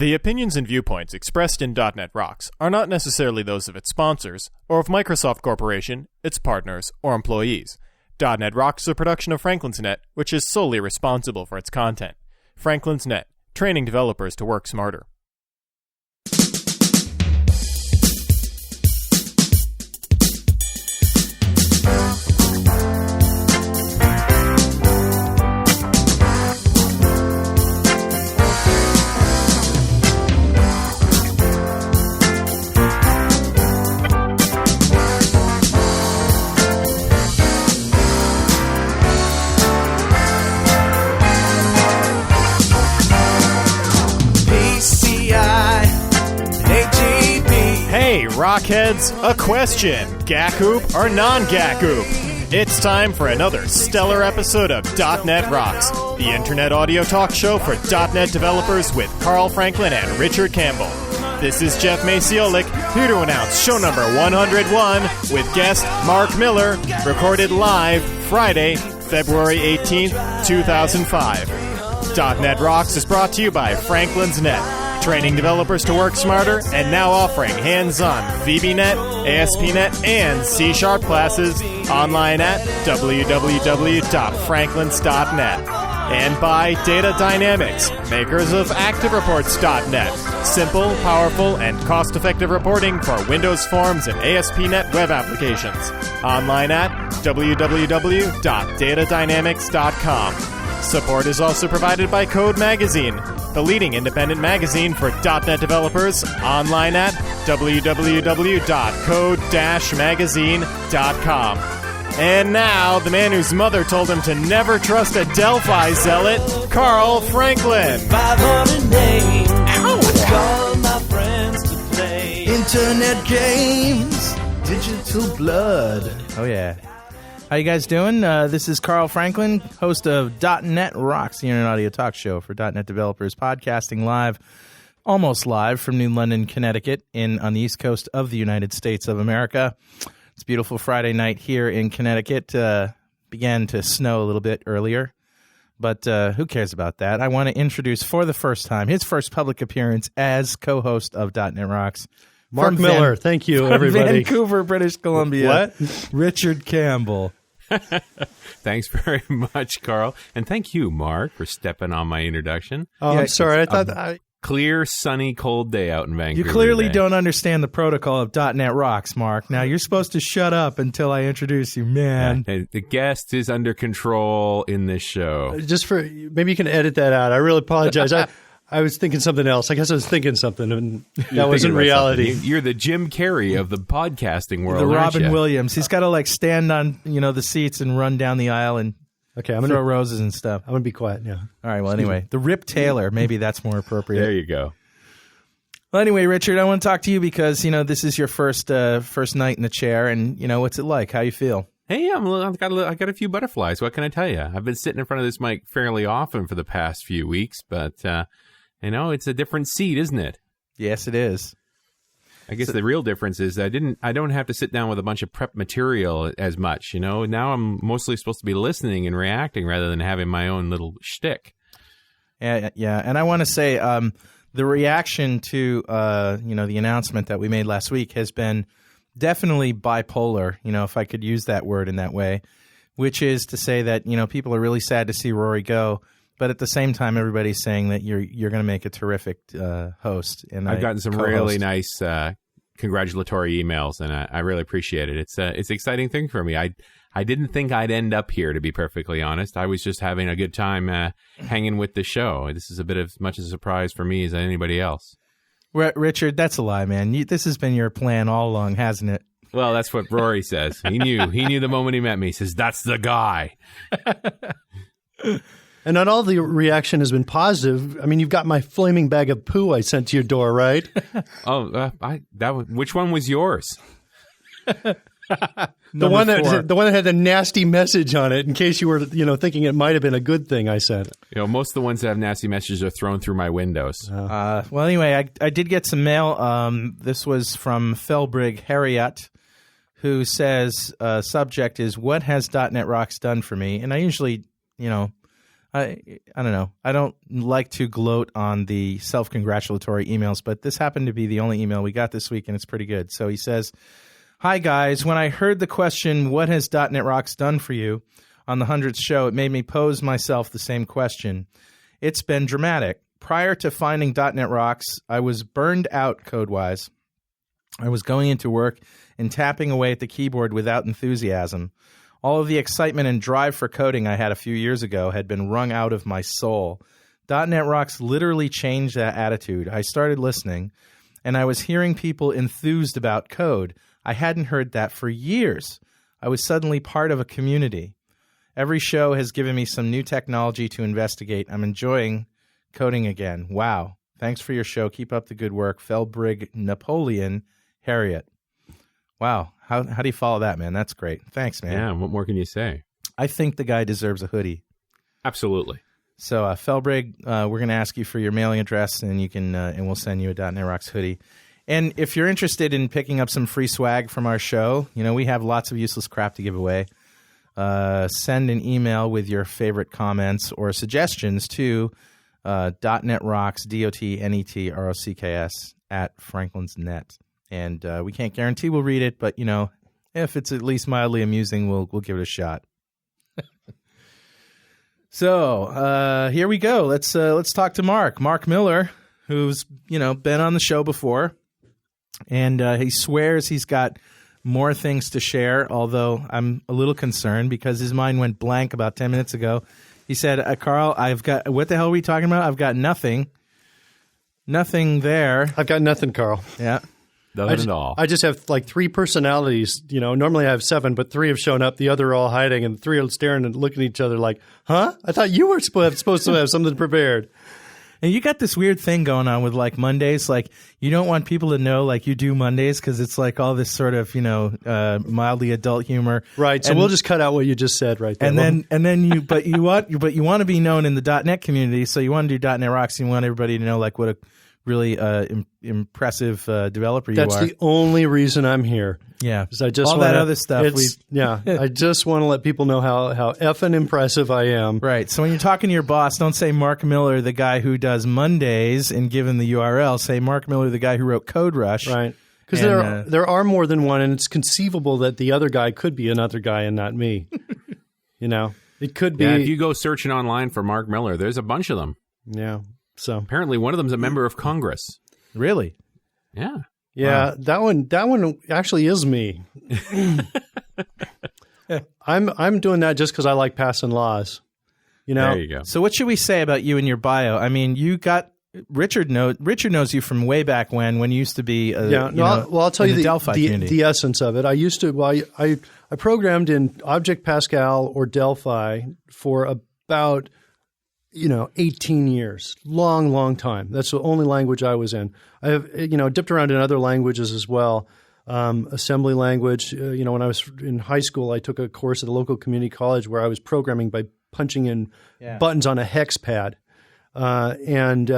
The opinions and viewpoints expressed in .NET Rocks are not necessarily those of its sponsors, or of Microsoft Corporation, its partners, or employees. .NET Rocks is a production of Franklin's Net, which is solely responsible for its content. Franklin's Net, training developers to work smarter. Hey, Rockheads, a question. Gakoop or non-Gakoop? It's time for another stellar episode of .NET Rocks, the internet audio talk show for .NET developers with Carl Franklin and Richard Campbell. This is Jeff Maciolik, here to announce show number 101 with guest Mark Miller, recorded live Friday, February 18th, 2005. .NET Rocks is brought to you by Franklin's Net, training developers to work smarter, and now offering hands-on VBNet, ASP.NET, and C# classes online at www.franklins.net. And by Data Dynamics, makers of ActiveReports.net, simple, powerful, and cost-effective reporting for Windows Forms and ASP.NET web applications. Online at www.datadynamics.com. Support is also provided by Code Magazine, the leading independent magazine for .NET developers, online at www.code-magazine.com. And now, the man whose mother told him to never trust a Delphi zealot, Carl Franklin. 500 names. Call my friends to play internet games, digital blood. Oh, yeah. How you guys doing? This is Carl Franklin, host of .NET Rocks, the internet audio talk show for .NET developers, podcasting live, almost live from New London, Connecticut, on the east coast of the United States of America. It's a beautiful Friday night here in Connecticut. Began to snow a little bit earlier, but who cares about that? I want to introduce for the first time his first public appearance as co-host of .NET Rocks. Mark Miller, thank you, everybody. Vancouver, British Columbia. What? Richard Campbell. Thanks very much, Carl. And thank you, Mark, for stepping on my introduction. Oh, I'm sorry. I thought Clear, sunny, cold day out in Vancouver. You clearly today. don't understand the protocol of .NET Rocks, Mark. Now, you're supposed to shut up until I introduce you, man. Yeah, the guest is under control in this show. maybe you can edit that out. I really apologize. I was thinking something else. I guess I was thinking something, and that wasn't reality. You're the Jim Carrey of the podcasting world, The aren't Robin you? Williams. He's got to stand on the seats and run down the aisle and throw roses and stuff. I'm going to be quiet, yeah. All right, well, anyway. The Rip Taylor. Maybe that's more appropriate. There you go. Well, anyway, Richard, I want to talk to you because, this is your first night in the chair, and, what's it like? How you feel? Hey, I got a few butterflies. What can I tell you? I've been sitting in front of this mic fairly often for the past few weeks, but... it's a different seat, isn't it? Yes, it is. I guess the real difference is I don't have to sit down with a bunch of prep material as much, Now I'm mostly supposed to be listening and reacting rather than having my own little shtick. Yeah. And I want to say the reaction to, the announcement that we made last week has been definitely bipolar, if I could use that word in that way, which is to say that, people are really sad to see Rory go. But at the same time, everybody's saying that you're going to make a terrific host. And I've gotten some really nice congratulatory emails, and I really appreciate it. It's an exciting thing for me. I didn't think I'd end up here, to be perfectly honest. I was just having a good time hanging with the show. This is a bit of as much a surprise for me as anybody else. Richard, that's a lie, man. This has been your plan all along, hasn't it? Well, that's what Rory says. He knew the moment he met me. He says, "That's the guy." And not all the reaction has been positive. I mean, you've got my flaming bag of poo I sent to your door, right? Which one was yours? The one that had the nasty message on it, in case you were, thinking it might have been a good thing I sent. Most of the ones that have nasty messages are thrown through my windows. Well, anyway, I did get some mail. This was from Felbrig Harriet, who says, subject is, what has .NET Rocks done for me? And I usually, I don't know. I don't like to gloat on the self-congratulatory emails, but this happened to be the only email we got this week, and it's pretty good. So he says, "Hi, guys. When I heard the question, what has .NET Rocks done for you on the 100th show, it made me pose myself the same question. It's been dramatic. Prior to finding .NET Rocks, I was burned out code-wise. I was going into work and tapping away at the keyboard without enthusiasm. All of the excitement and drive for coding I had a few years ago had been wrung out of my soul. .NET Rocks literally changed that attitude. I started listening, and I was hearing people enthused about code. I hadn't heard that for years. I was suddenly part of a community. Every show has given me some new technology to investigate. I'm enjoying coding again. Wow. Thanks for your show. Keep up the good work. Felbrig Napoleon Harriet." Wow. How do you follow that, man? That's great. Thanks, man. Yeah, what more can you say? I think the guy deserves a hoodie. Absolutely. So, Felbrig, we're going to ask you for your mailing address, and you can, and we'll send you a .NET Rocks hoodie. And if you're interested in picking up some free swag from our show, we have lots of useless crap to give away. Send an email with your favorite comments or suggestions to .NETRocks, DOTNETROCKS @franklins.net. And we can't guarantee we'll read it, but, if it's at least mildly amusing, we'll give it a shot. So here we go. Let's talk to Mark Miller, who's, been on the show before. And he swears he's got more things to share, although I'm a little concerned because his mind went blank about 10 minutes ago. He said, Carl, what the hell are we talking about? I've got nothing. Nothing there. I've got nothing, Carl. Yeah. Nothing at all. I just have like 3 personalities. Normally I have 7, but 3 have shown up. The other are all hiding, and 3 are staring and looking at each other like, huh? I thought you were supposed to have something prepared. And you got this weird thing going on with like Mondays. Like you don't want people to know like you do Mondays because it's like all this sort of mildly adult humor. Right. So we'll just cut out what you just said right there. And then you want to be known in the .NET community. So you want to do .NET Rocks. You want everybody to know like what a really impressive developer you are. That's the only reason I'm here. Yeah. Because I just all that other stuff. I just want to let people know how effing impressive I am. Right. So when you're talking to your boss, don't say Mark Miller, the guy who does Mondays, and give him the URL. Say Mark Miller, the guy who wrote Code Rush. Right. Because there are more than one, and it's conceivable that the other guy could be another guy and not me. It could be. Yeah, if you go searching online for Mark Miller, there's a bunch of them. Yeah. So apparently one of them's a member of Congress. Really? Yeah. Yeah, wow. That one actually is me. I'm doing that just because I like passing laws. There you go. So what should we say about you and your bio? I mean, you got Richard knows you from way back when you used to be I'll tell you the essence of it. I used to I programmed in Object Pascal or Delphi for about 18 years, long time. That's the only language I was in. I have, dipped around in other languages as well. Assembly language. When I was in high school, I took a course at a local community college where I was programming by punching in buttons on a hex pad. And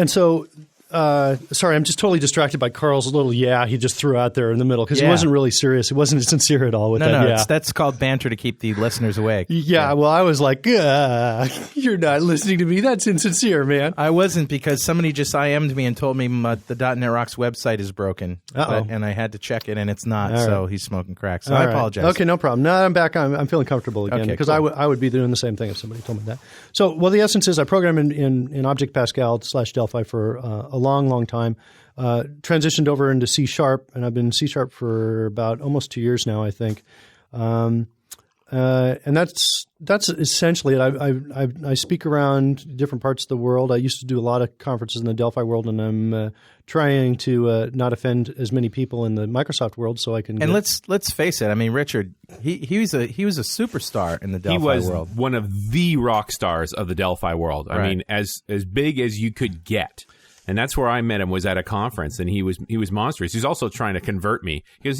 so, sorry, I'm just totally distracted by Carl's little he just threw out there in the middle because he wasn't really serious. He wasn't sincere at all with that. No, that's called banter to keep the listeners awake. Yeah, well, I was like, you're not listening to me. That's insincere, man. I wasn't because somebody just IM'd me and told me the .NET Rocks website is broken. And I had to check it, and it's not, so he's smoking crack. So I apologize. Okay, no problem. Now I'm back. I'm feeling comfortable again because I would be doing the same thing if somebody told me that. So, the essence is I program in Object Pascal / Delphi for a long time. Transitioned over into C#, and I've been in C# for about almost 2 years now, I think. And that's essentially it. I speak around different parts of the world. I used to do a lot of conferences in the Delphi world, and I'm trying to not offend as many people in the Microsoft world, so I can. And let's face it. I mean, Richard, he was a superstar in the Delphi world. He was one of the rock stars of the Delphi world. I mean, as big as you could get. And that's where I met him, was at a conference, and he was monstrous. He's also trying to convert me. He goes,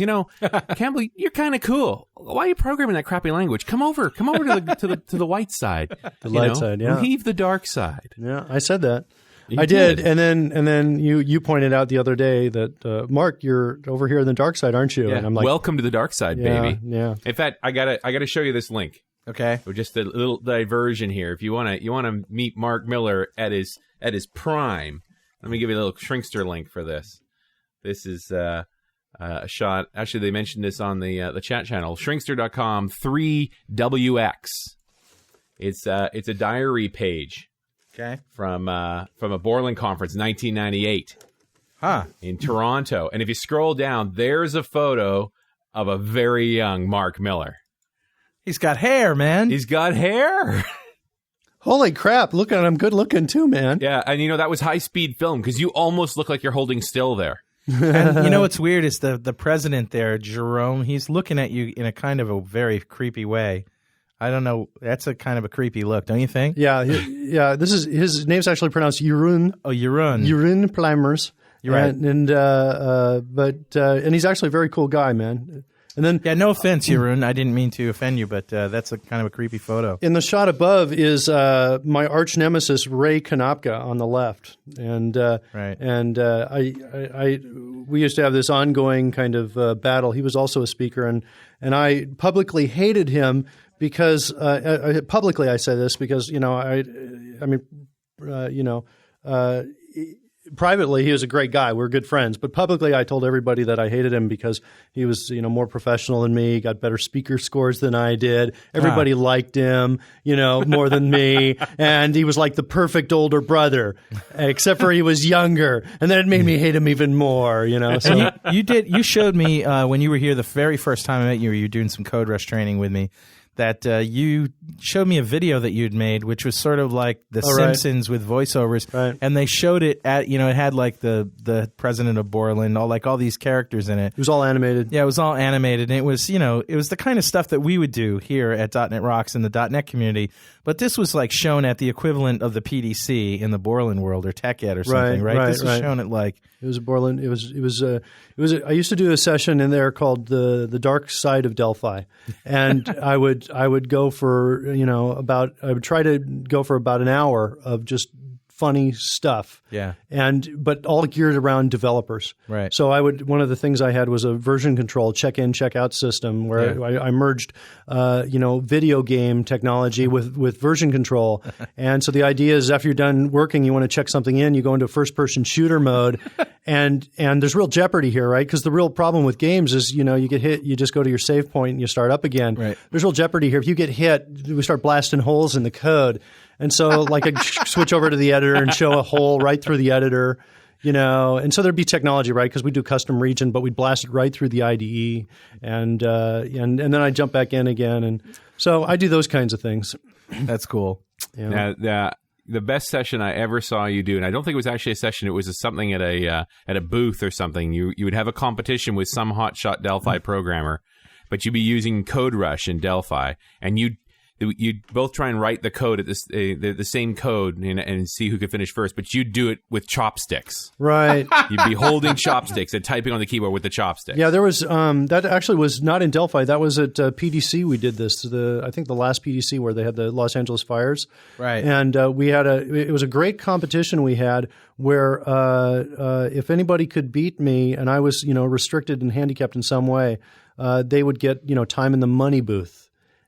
Campbell, you're kind of cool. Why are you programming that crappy language? Come over to the white side. The light side, yeah. Leave the dark side. Yeah, I said that. I did. And then you pointed out the other day that Mark, you're over here in the dark side, aren't you? Yeah. And I'm like, welcome to the dark side, baby. Yeah. In fact, I gotta show you this link. Okay. So just a little diversion here. If you want to meet Mark Miller at his prime, let me give you a little Shrinkster link for this. This is a shot. Actually, they mentioned this on the chat channel. Shrinkster.com 3WX. It's a diary page. Okay. From a Borland conference, 1998. In Toronto. And if you scroll down, there's a photo of a very young Mark Miller. He's got hair, man. He's got hair. Holy crap. Look at him. Good looking too, man. Yeah. And that was high-speed film because you almost look like you're holding still there. And you know what's weird is the president there, Jerome, he's looking at you in a kind of a very creepy way. I don't know. That's a kind of a creepy look, don't you think? Yeah. This is his name's actually pronounced Jeroen. Oh, Jeroen. Jeroen Pluimers. You're right. And he's actually a very cool guy, man. And then, yeah, no offense, Jeroen. I didn't mean to offend you, but that's a kind of a creepy photo. In the shot above is my arch nemesis Ray Konopka on the left, and right. And we used to have this ongoing kind of battle. He was also a speaker, and I publicly hated him because publicly I say this because privately, he was a great guy. We're good friends. But publicly, I told everybody that I hated him because he was, more professional than me, got better speaker scores than I did. Everybody liked him, more than me. And he was like the perfect older brother, except for he was younger. And then it made me hate him even more, So You showed me when you were here the very first time I met you, you were doing some Code Rush training with me, that you showed me a video that you'd made, which was sort of like The Simpsons with voiceovers. Right. And they showed it at, it had like the president of Borland, all these characters in it. It was all animated. Yeah, it was all animated. And it was, it was the kind of stuff that we would do here at .NET Rocks in the .NET community. But this was like shown at the equivalent of the PDC in the Borland world or TechEd or something, right? This was shown at like... It was Borland. It was. I used to do a session in there called the dark side of Delphi, and I would go for I would try to go for about an hour of just funny stuff. Yeah. But all geared around developers. Right. So one of the things I had was a version control check-in, check-out system where I merged, video game technology with version control. And so the idea is after you're done working, you want to check something in, you go into first-person shooter mode. And there's real jeopardy here, right? Because the real problem with games is, you get hit, you just go to your save point and you start up again. Right. There's real jeopardy here. If you get hit, we start blasting holes in the code. And so I switch over to the editor and show a hole right through the editor, and so there'd be technology, right? Because we do custom region, but we'd blast it right through the IDE and then I jump back in again. And so I do those kinds of things. That's cool. Yeah. Now, the best session I ever saw you do, and I don't think it was actually a session, it was something at a booth or something. You would have a competition with some hotshot Delphi programmer, but you'd be using Code Rush in Delphi, and you'd both try and write the code at the same code and see who could finish first, but you'd do it with chopsticks. Right. You'd be holding chopsticks and typing on the keyboard with the chopsticks. Yeah, there was that actually was not in Delphi. That was at PDC. We did this. I think the last PDC where they had the Los Angeles fires. Right. And it was a great competition we had where if anybody could beat me and I was restricted and handicapped in some way, they would get time in the money booth.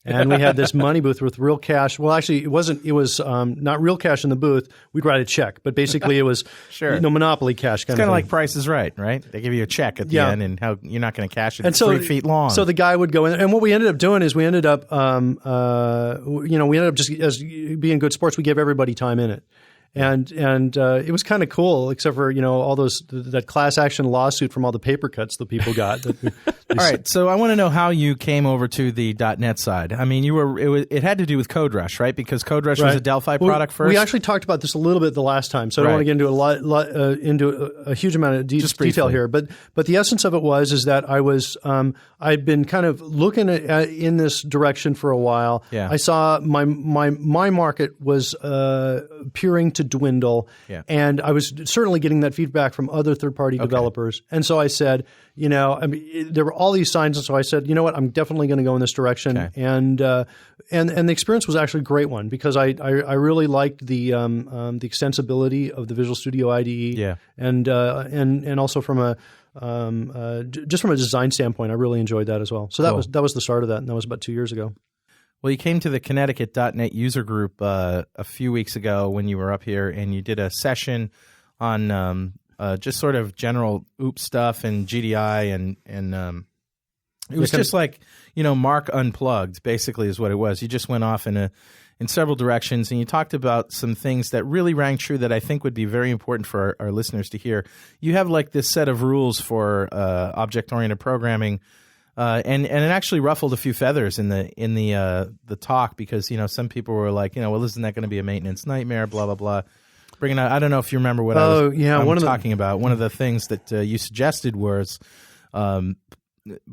And we had this money booth with real cash. Well, actually, it wasn't. It was not real cash in the booth. We'd write a check, but basically it was sure. Monopoly cash kind of thing. It's kind of like Price is Right? They give you a check at the end, and how you're not going to cash it. And it's so, 3 feet long. So the guy would go in, and what we ended up doing is we ended up just as being good sports. We gave everybody time in it. And it was kind of cool, except for all that class action lawsuit from all the paper cuts that people got. All right, so I want to know how you came over to the .NET side. I mean, it had to do with Code Rush, right? Because Code Rush was a Delphi product first. We actually talked about this a little bit the last time, so I don't want to get into a huge amount of detail here. But the essence of it is that I was I'd been kind of looking in this direction for a while. Yeah. I saw my market was appearing to dwindle, and I was certainly getting that feedback from other third-party developers. And so I said, there were all these signs, and so I said, you know what, I'm definitely going to go in this direction. Okay. And the experience was actually a great one because I really liked the extensibility of the Visual Studio IDE, and also from a just from a design standpoint, I really enjoyed that as well. So that was the start of that, and that was about 2 years ago. Well, you came to the Connecticut.net user group a few weeks ago when you were up here, and you did a session on just sort of general OOP stuff and GDI, and it was just like, Mark Unplugged, basically, is what it was. You just went off in several directions, and you talked about some things that really rang true that I think would be very important for our listeners to hear. You have like this set of rules for object-oriented programming. And it actually ruffled a few feathers in the talk, because some people were like, well, isn't that going to be a maintenance nightmare? Blah blah blah. Bringing out, I don't know if you remember what I'm talking about. One of the things that you suggested was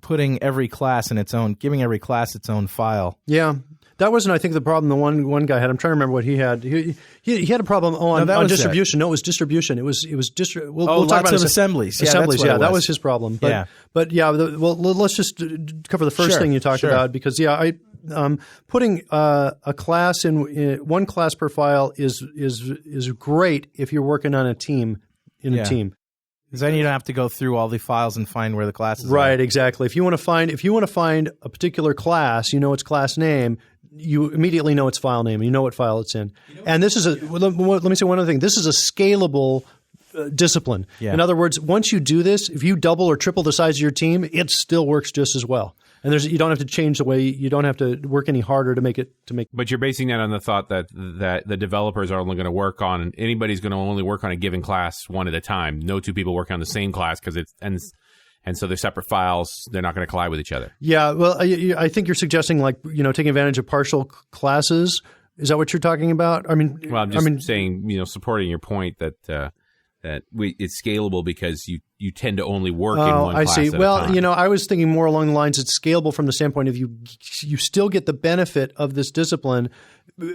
putting every class in its own, giving every class its own file. Yeah. That wasn't, I think, the problem the one guy had. I'm trying to remember what he had. He had a problem on distribution. No, it was distribution. It was we'll talk about assemblies. Assemblies, that was his problem. But let's just cover the first thing you talked about, because putting a class in one class per file is great if you're working on a team a team. Because then you don't have to go through all the files and find where the classes are. Right, exactly. If you want to find a particular class, its class name, you immediately know its file name. You know what file it's in. And this is let me say one other thing. This is a scalable discipline. Yeah. In other words, once you do this, if you double or triple the size of your team, it still works just as well. And you don't have to change the way, you don't have to work any harder to make it. But you're basing that on the thought that the developers are only going to work on, anybody's going to only work on a given class one at a time. No two people work on the same class, because and so they're separate files. They're not going to collide with each other. Yeah, well, I think you're suggesting taking advantage of partial classes. Is that what you're talking about? I'm just saying, supporting your point that it's scalable because you tend to only work in one class. I see. I was thinking more along the lines it's scalable from the standpoint of you still get the benefit of this discipline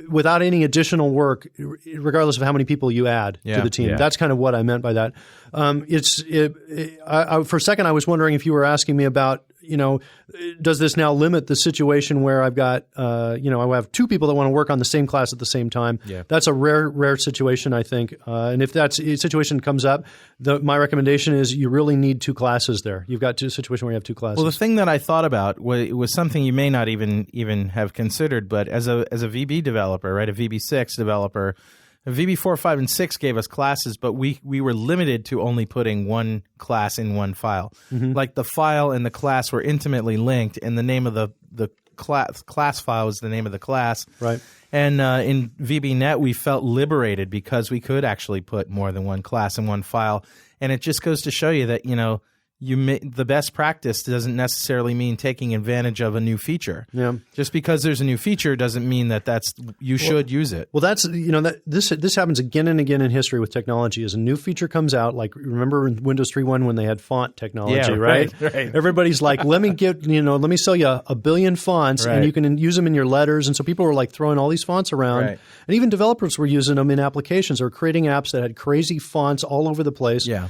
without any additional work, regardless of how many people you add to the team. Yeah. That's kind of what I meant by that. For a second, I was wondering if you were asking me about, does this now limit the situation where I've got, I have two people that want to work on the same class at the same time. Yeah. That's a rare situation, I think. And if that situation comes up, my recommendation is you really need two classes there. You've got a situation where you have two classes. Well, the thing that I thought about was something you may not even have considered, but as a VB developer, right, a VB6 developer, VB4, 5, and 6 gave us classes, but we were limited to only putting one class in one file. Mm-hmm. Like the file and the class were intimately linked, and the name of the class file was the name of the class. Right. And in VBNet, we felt liberated because we could actually put more than one class in one file. And it just goes to show you that, the best practice doesn't necessarily mean taking advantage of a new feature. Yeah. Just because there's a new feature doesn't mean that you should use it. Well, that's this happens again and again in history with technology. As a new feature comes out, like remember in Windows 3.1 when they had font technology, right? Everybody's like, let me sell you a billion fonts, and you can use them in your letters. And so people were like throwing all these fonts around, and even developers were using them in applications or creating apps that had crazy fonts all over the place. Yeah.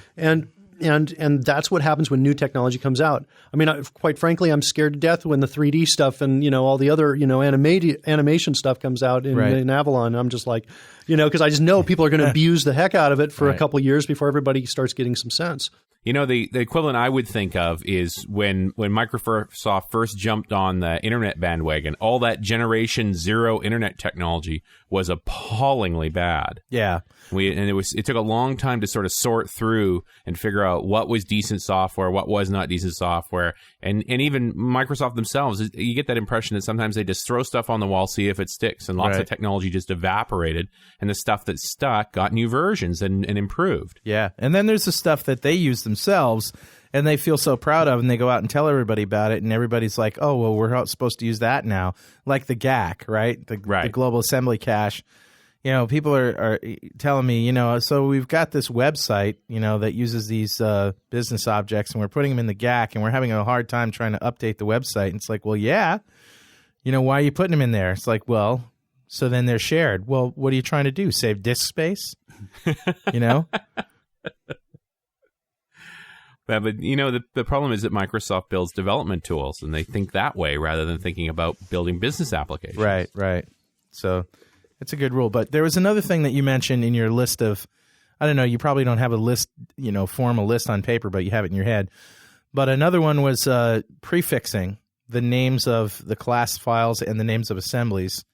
And that's what happens when new technology comes out. I mean, quite frankly, I'm scared to death when the 3D stuff and all the other animation stuff comes out in Avalon. I'm just like, because I just know people are going to abuse the heck out of it for a couple of years before everybody starts getting some sense. The equivalent I would think of is when Microsoft first jumped on the internet bandwagon, all that Generation 0 internet technology was appallingly bad. Yeah. It took a long time to sort of sort through and figure out what was decent software, what was not decent software. And even Microsoft themselves, you get that impression that sometimes they just throw stuff on the wall, see if it sticks, and lots of technology just evaporated, and the stuff that stuck got new versions and improved. Yeah. And then there's the stuff that they use themselves and they feel so proud of, and they go out and tell everybody about it, and everybody's like, oh, well, we're supposed to use that now. Like the GAC, right? The Global Assembly Cache. People are telling me, so we've got this website, that uses these business objects, and we're putting them in the GAC, and we're having a hard time trying to update the website. And it's like, well, yeah. Why are you putting them in there? It's like, well, so then they're shared. Well, what are you trying to do? Save disk space? But the problem is that Microsoft builds development tools, and they think that way rather than thinking about building business applications. Right. So it's a good rule. But there was another thing that you mentioned in your list of, I don't know, you probably don't have a list, form a list on paper, but you have it in your head. But another one was prefixing. the names of the class files and the names of assemblies.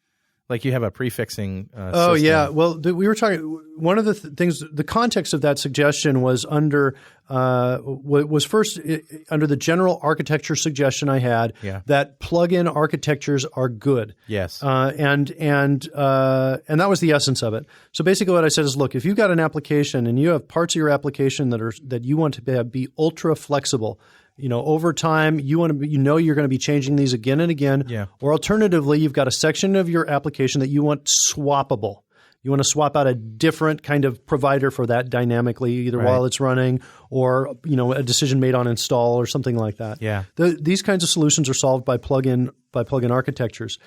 Like you have a prefixing Oh, system. yeah. Well, we were talking – one of the things – the context of that suggestion was under was first under the general architecture suggestion I had that plug-in architectures are good. Yes. And that was the essence of it. So basically what I said is, look, if you've got an application and you have parts of your application that you want to be ultra flexible – over time, you're going to be changing these again and again. Yeah. Or alternatively, you've got a section of your application that you want swappable. You want to swap out a different kind of provider for that dynamically, either while it's running or a decision made on install or something like that. Yeah. These kinds of solutions are solved by plug-in architectures.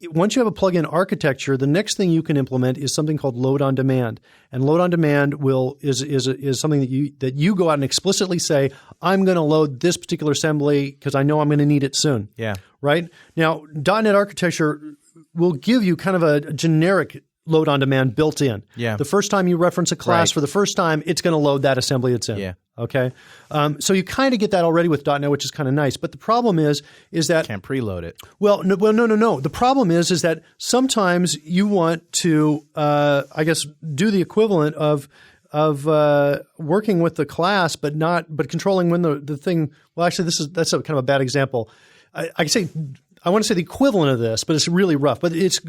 Once you have a plug-in architecture, the next thing you can implement is something called load on demand. And load on demand is something that you go out and explicitly say, I'm going to load this particular assembly because I know I'm going to need it soon. Yeah. Right? Now, .NET architecture will give you kind of a generic load on demand built in. Yeah. The first time you reference a class for the first time, it's going to load that assembly it's in. Yeah. Okay. So you kind of get that already with .NET, which is kind of nice. But the problem is that can't preload it. No. The problem is that sometimes you want to, do the equivalent of working with the class, but controlling when the thing. Well, actually, that's a kind of a bad example. I want to say the equivalent of this, but it's really rough. But it's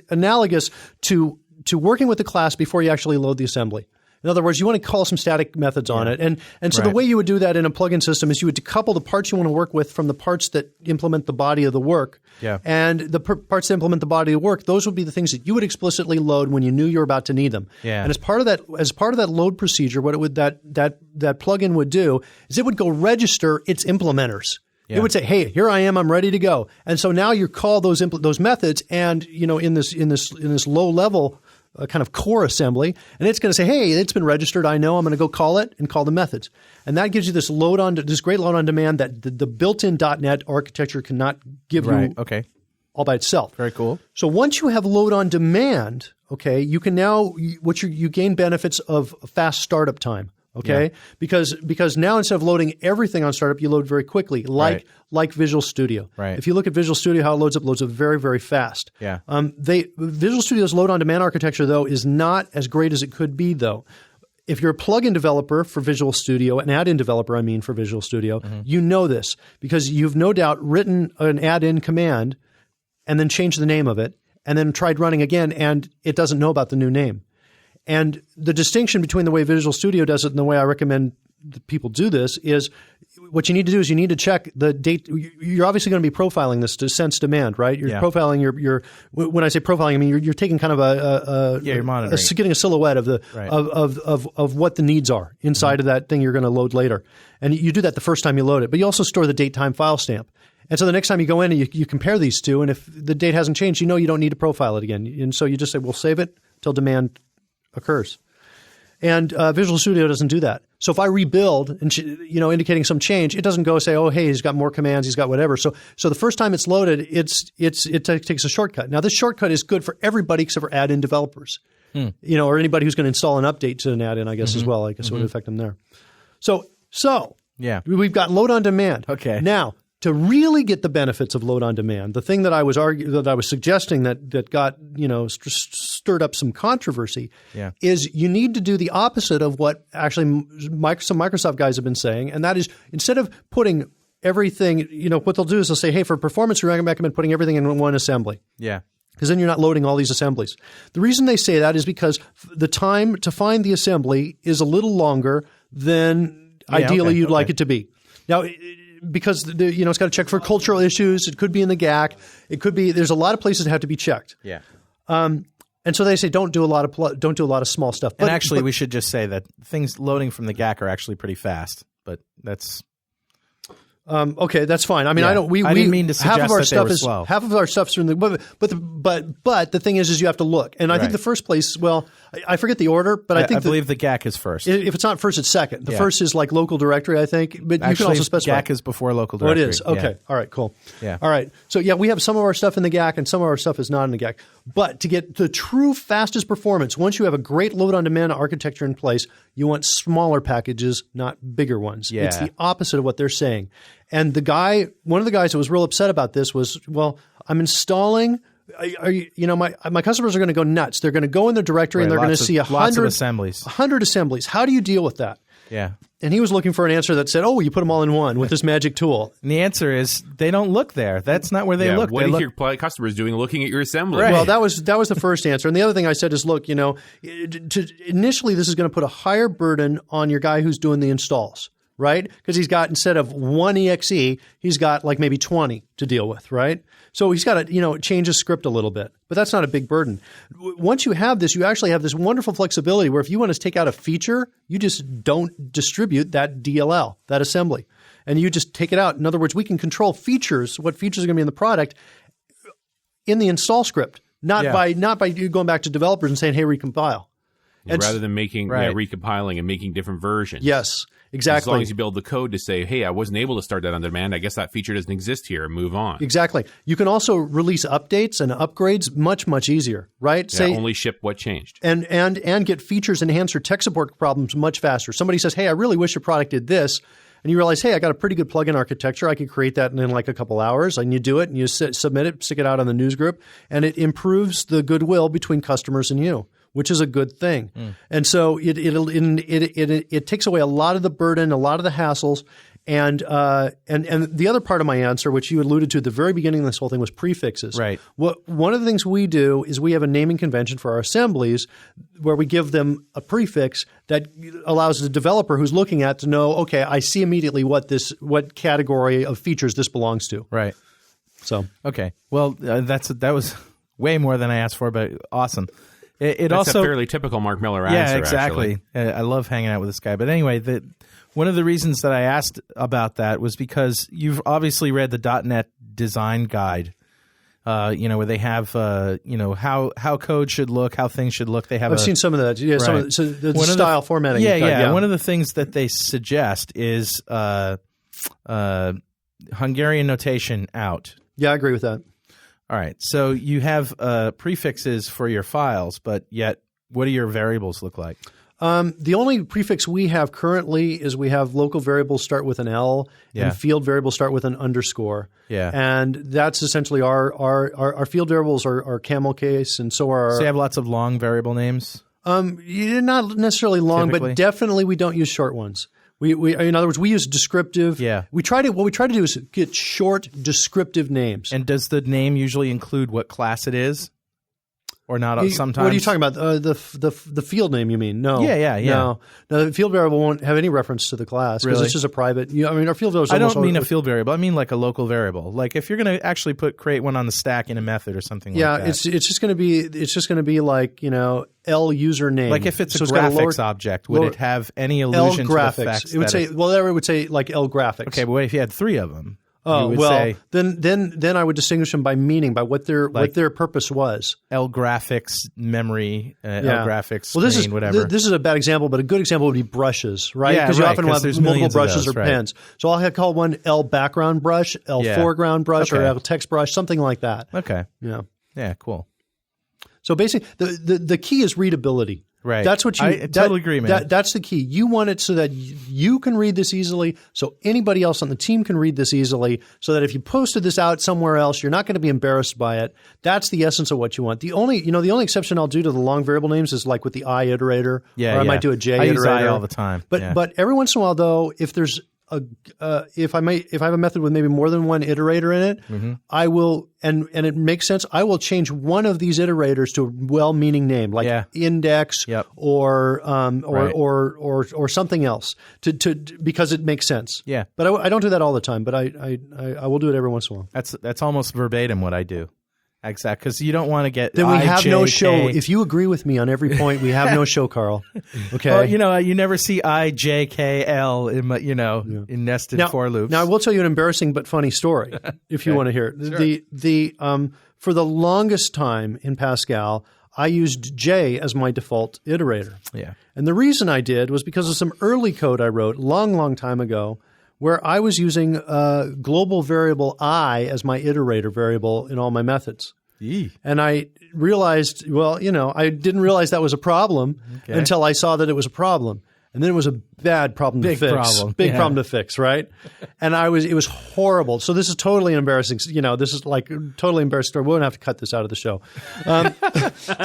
analogous to working with the class before you actually load the assembly. In other words, you want to call some static methods on it. And so the way you would do that in a plugin system is you would decouple the parts you want to work with from the parts that implement the body of the work. Yeah. And the parts that implement the body of the work, those would be the things that you would explicitly load when you knew you were about to need them. Yeah. And as part of that load procedure, what that plugin would do is it would go register its implementers. Yeah. It would say, "Hey, here I am. I'm ready to go." And so now you call those methods, and in this low level kind of core assembly, and it's going to say, "Hey, it's been registered. I know. I'm going to go call it and call the methods." And that gives you this great load on demand that the built-in .NET architecture cannot give you all by itself. Very cool. So once you have load on demand, you can now you gain benefits of fast startup time. Okay, because now instead of loading everything on startup, you load very quickly, like Visual Studio. Right. If you look at Visual Studio, how it loads up very, very fast. Yeah. Visual Studio's load on demand architecture though is not as great as it could be though. If you're a plugin developer for Visual Studio, an add-in developer, for Visual Studio, you know this because you've no doubt written an add-in command and then changed the name of it and then tried running again and it doesn't know about the new name. And the distinction between the way Visual Studio does it and the way I recommend that people do this is what you need to do is you need to check the date. You're obviously going to be profiling this to sense demand, right? You're profiling your when I say profiling, I mean you're taking kind of you're monitoring. Getting a silhouette of the of what the needs are inside of that thing you're going to load later. And you do that the first time you load it, but you also store the date time file stamp. And so the next time you go in and you compare these two, and if the date hasn't changed, you don't need to profile it again. And so you just say, we'll save it till demand occurs. And Visual Studio doesn't do that. So if I rebuild and indicating some change, it doesn't go say, oh, hey, he's got more commands, he's got whatever. So the first time it's loaded, it takes a shortcut. Now this shortcut is good for everybody except for add-in developers, or anybody who's going to install an update to an add-in, I guess as well. I guess it would affect them there. So we've got load on demand. Okay. Now, to really get the benefits of load on demand, the thing that I was suggesting that got stirred up some controversy is you need to do the opposite of what actually some Microsoft guys have been saying, and that is instead of putting everything, what they'll do is they'll say, hey, for performance, we recommend putting everything in one assembly. Yeah. Because then you're not loading all these assemblies. The reason they say that is because the time to find the assembly is a little longer than ideally you'd like it to be. Now, because it's got to check for cultural issues. It could be in the GAC. It could be. There's a lot of places that have to be checked. Yeah. And so they say don't do a lot of small stuff. But actually, we should just say that things loading from the GAC are actually pretty fast. But that's okay. That's fine. I mean, I didn't mean to suggest that they were slow. Half of our stuff's in the but the thing is you have to look. And I think the first place. Well, I forget the order, but I believe the GAC is first. If it's not first, it's second. The first is like local directory, I think. But you can also specify. GAC is before local directory. Oh, it is. Okay. Yeah. All right. Cool. Yeah. All right. So we have some of our stuff in the GAC and some of our stuff is not in the GAC. But to get the true fastest performance, once you have a great load-on-demand architecture in place, you want smaller packages, not bigger ones. Yeah. It's the opposite of what they're saying. And one of the guys that was real upset about this was, well, I'm installing – my customers are going to go nuts. They're going to go in their directory and they're going to see lots of assemblies. 100 assemblies. How do you deal with that? Yeah. And he was looking for an answer that said, you put them all in one with this magic tool. And the answer is they don't look there. That's not where they look. What are your customers doing looking at your assembly? Right. Well, that was the first answer. And the other thing I said is, look, initially this is going to put a higher burden on your guy who's doing the installs, right? Because he's got, instead of one EXE, he's got like maybe 20 to deal with, right? So he's got to, change his script a little bit, but that's not a big burden. Once you have this, you actually have this wonderful flexibility where if you want to take out a feature, you just don't distribute that DLL, that assembly, and you just take it out. In other words, we can control features, what features are going to be in the product in the install script, not by you going back to developers and saying, hey, recompile. Rather than recompiling and making different versions. Yes, exactly. As long as you build the code to say, hey, I wasn't able to start that on demand, I guess that feature doesn't exist here, and move on. Exactly. You can also release updates and upgrades much, much easier, right? Yeah, only ship what changed. And get features enhanced or tech support problems much faster. Somebody says, hey, I really wish your product did this. And you realize, hey, I got a pretty good plugin architecture. I could create that in like a couple hours. And you do it and you submit it, stick it out on the news group, and it improves the goodwill between customers and you, which is a good thing. And so it takes away a lot of the burden, a lot of the hassles. And the other part of my answer, which you alluded to at the very beginning of this whole thing, was prefixes. Right. One of the things we do is we have a naming convention for our assemblies where we give them a prefix that allows the developer who's looking at to know, okay, I see immediately what category of features this belongs to. Right. So okay. Well, that was way more than I asked for, but awesome. That's also a fairly typical Mark Miller answer. Yeah, exactly. I love hanging out with this guy. But anyway, one of the reasons that I asked about that was because you've obviously read the .NET design guide, where they have, how code should look, how things should look. I've seen some of that. Yeah, right. The style formatting. Yeah. One of the things that they suggest is Hungarian notation out. Yeah, I agree with that. All right. So you have prefixes for your files, but yet what do your variables look like? The only prefix we have currently is we have local variables start with an L and field variables start with an underscore. Yeah. And that's essentially our field variables are camel case, and so are our – So you have lots of long variable names? Not necessarily long, but definitely we don't use short ones. We in other words, we use descriptive. Yeah. What we try to do is get short descriptive names. And does the name usually include what class it is? Or not sometimes? What are you talking about? The field name, you mean? No. Yeah. No, the field variable won't have any reference to the class because it's just a private. Our field variable. I don't mean a field variable. I mean like a local variable. Like if you're going to actually create one on the stack in a method or something like that. Yeah, it's just going to be like L username. Like if it's a graphics object, would it have any allusion to the fact? It would say. Well, it would say like L graphics. Okay, but what if you had three of them? Oh well, then I would distinguish them by meaning, by what their purpose was. L graphics memory, L graphics screen, whatever. This is a bad example, but a good example would be brushes, right? Because you often have multiple brushes or pens. So I'll call one L background brush, L foreground brush, or L text brush, something like that. Okay. Yeah. Yeah. Cool. So basically, the key is readability. Right. That's what I totally agree, man. That's the key. You want it so that you can read this easily, so anybody else on the team can read this easily, so that if you posted this out somewhere else, you're not going to be embarrassed by it. That's the essence of what you want. The only exception I'll do to the long variable names is like with the I iterator. Yeah. Or I might do a J iterator. I use I all the time. But every once in a while, though, if there's if I have a method with maybe more than one iterator in it, I will, and it makes sense, I will change one of these iterators to a well-meaning name, like index or something else to because it makes sense. Yeah. But I don't do that all the time, but I will do it every once in a while. That's almost verbatim what I do. Exactly, because you don't want to get. Then we have no show. If you agree with me on every point, we have no show, Carl. Okay. Well, you never see IJKL in nested for loops. Now I will tell you an embarrassing but funny story if you want to hear it. Sure. For the longest time in Pascal, I used J as my default iterator. Yeah. And the reason I did was because of some early code I wrote long time ago, where I was using global variable I as my iterator variable in all my methods. And I realized, I didn't realize that was a problem until I saw that it was a problem. And then it was a bad problem to fix. Big problem to fix, right? And it was horrible. So this is totally embarrassing. This is like totally embarrassing story. We won't have to cut this out of the show.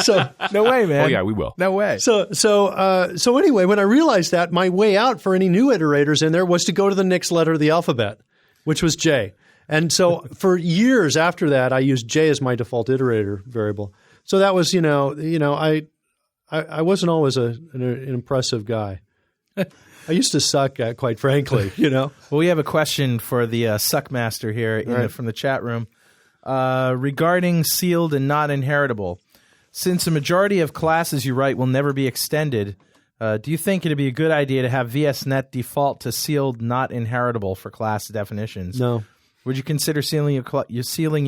So no way, man. Oh yeah, we will. No way. So anyway, when I realized that, my way out for any new iterators in there was to go to the next letter of the alphabet, which was J. And so for years after that, I used J as my default iterator variable. So that was, I wasn't always an impressive guy. I used to suck at, quite frankly, Well, we have a question for the Suckmaster here from the chat room regarding sealed and not inheritable. Since a majority of classes you write will never be extended, do you think it'd be a good idea to have VSNet default to sealed, not inheritable for class definitions? No. Would you consider sealing your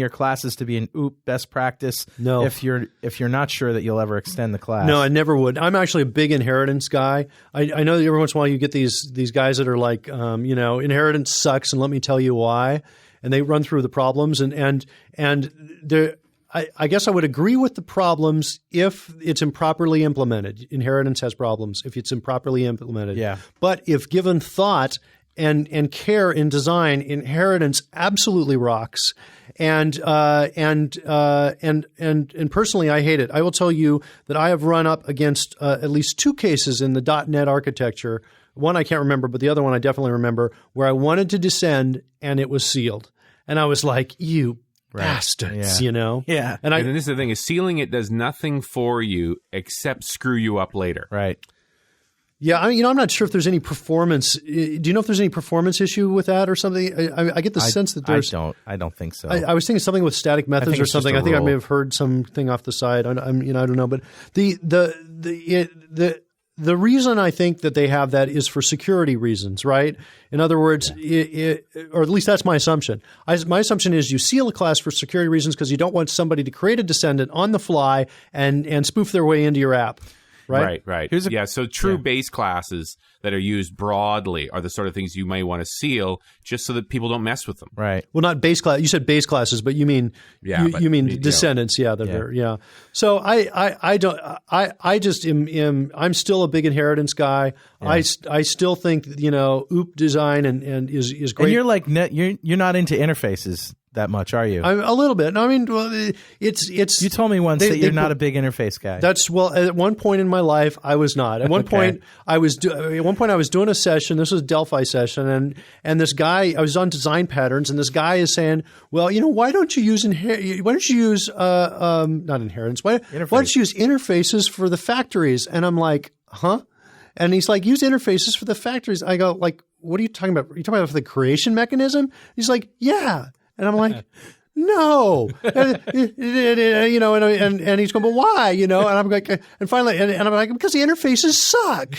classes to be an OOP best practice? No. If you're not sure that you'll ever extend the class? No, I never would. I'm actually a big inheritance guy. I know that every once in a while you get these guys that are like, inheritance sucks, and let me tell you why. And they run through the problems, and I guess I would agree with the problems if it's improperly implemented. Inheritance has problems if it's improperly implemented. Yeah. But if given thought and care in design, inheritance absolutely rocks. And personally, I hate it. I will tell you that I have run up against at least two cases in the .NET architecture. One I can't remember, but the other one I definitely remember, where I wanted to descend and it was sealed. And I was like, you bastards, Yeah. And this is the thing, is sealing it does nothing for you except screw you up later. Right. Yeah, I'm not sure if there's any performance. Do you know if there's any performance issue with that or something? I get the sense that there's. I don't think so. I was thinking something with static methods or something. I think I may have heard something off the side. I don't know, but the reason I think that they have that is for security reasons, right? In other words, or at least that's my assumption. My assumption is you seal a class for security reasons because you don't want somebody to create a descendant on the fly and spoof their way into your app. Right. So true base classes that are used broadly are the sort of things you may want to seal just so that people don't mess with them. Right. Well, not base class. You said base classes, but you mean you mean descendants. Yeah. So I don't. I just am. I'm still a big inheritance guy. Yeah. I still think OOP design and is great. And you're like you're not into interfaces that much, are you? A little bit. I mean, well, it's. You told me once that you're not a big interface guy. At one point in my life, I was not. At one point, I was doing a session. This was a Delphi session, and this guy, I was on design patterns, and this guy is saying, "Well, why don't you use not inheritance? Why don't you use interfaces for the factories?" And I'm like, "Huh?" And he's like, "Use interfaces for the factories." I go, "Like, what are you talking about? Are you talking about for the creation mechanism?" He's like, "Yeah." And I'm like, no, and he's going, but why? And I'm like, and finally, and I'm like, because the interfaces suck.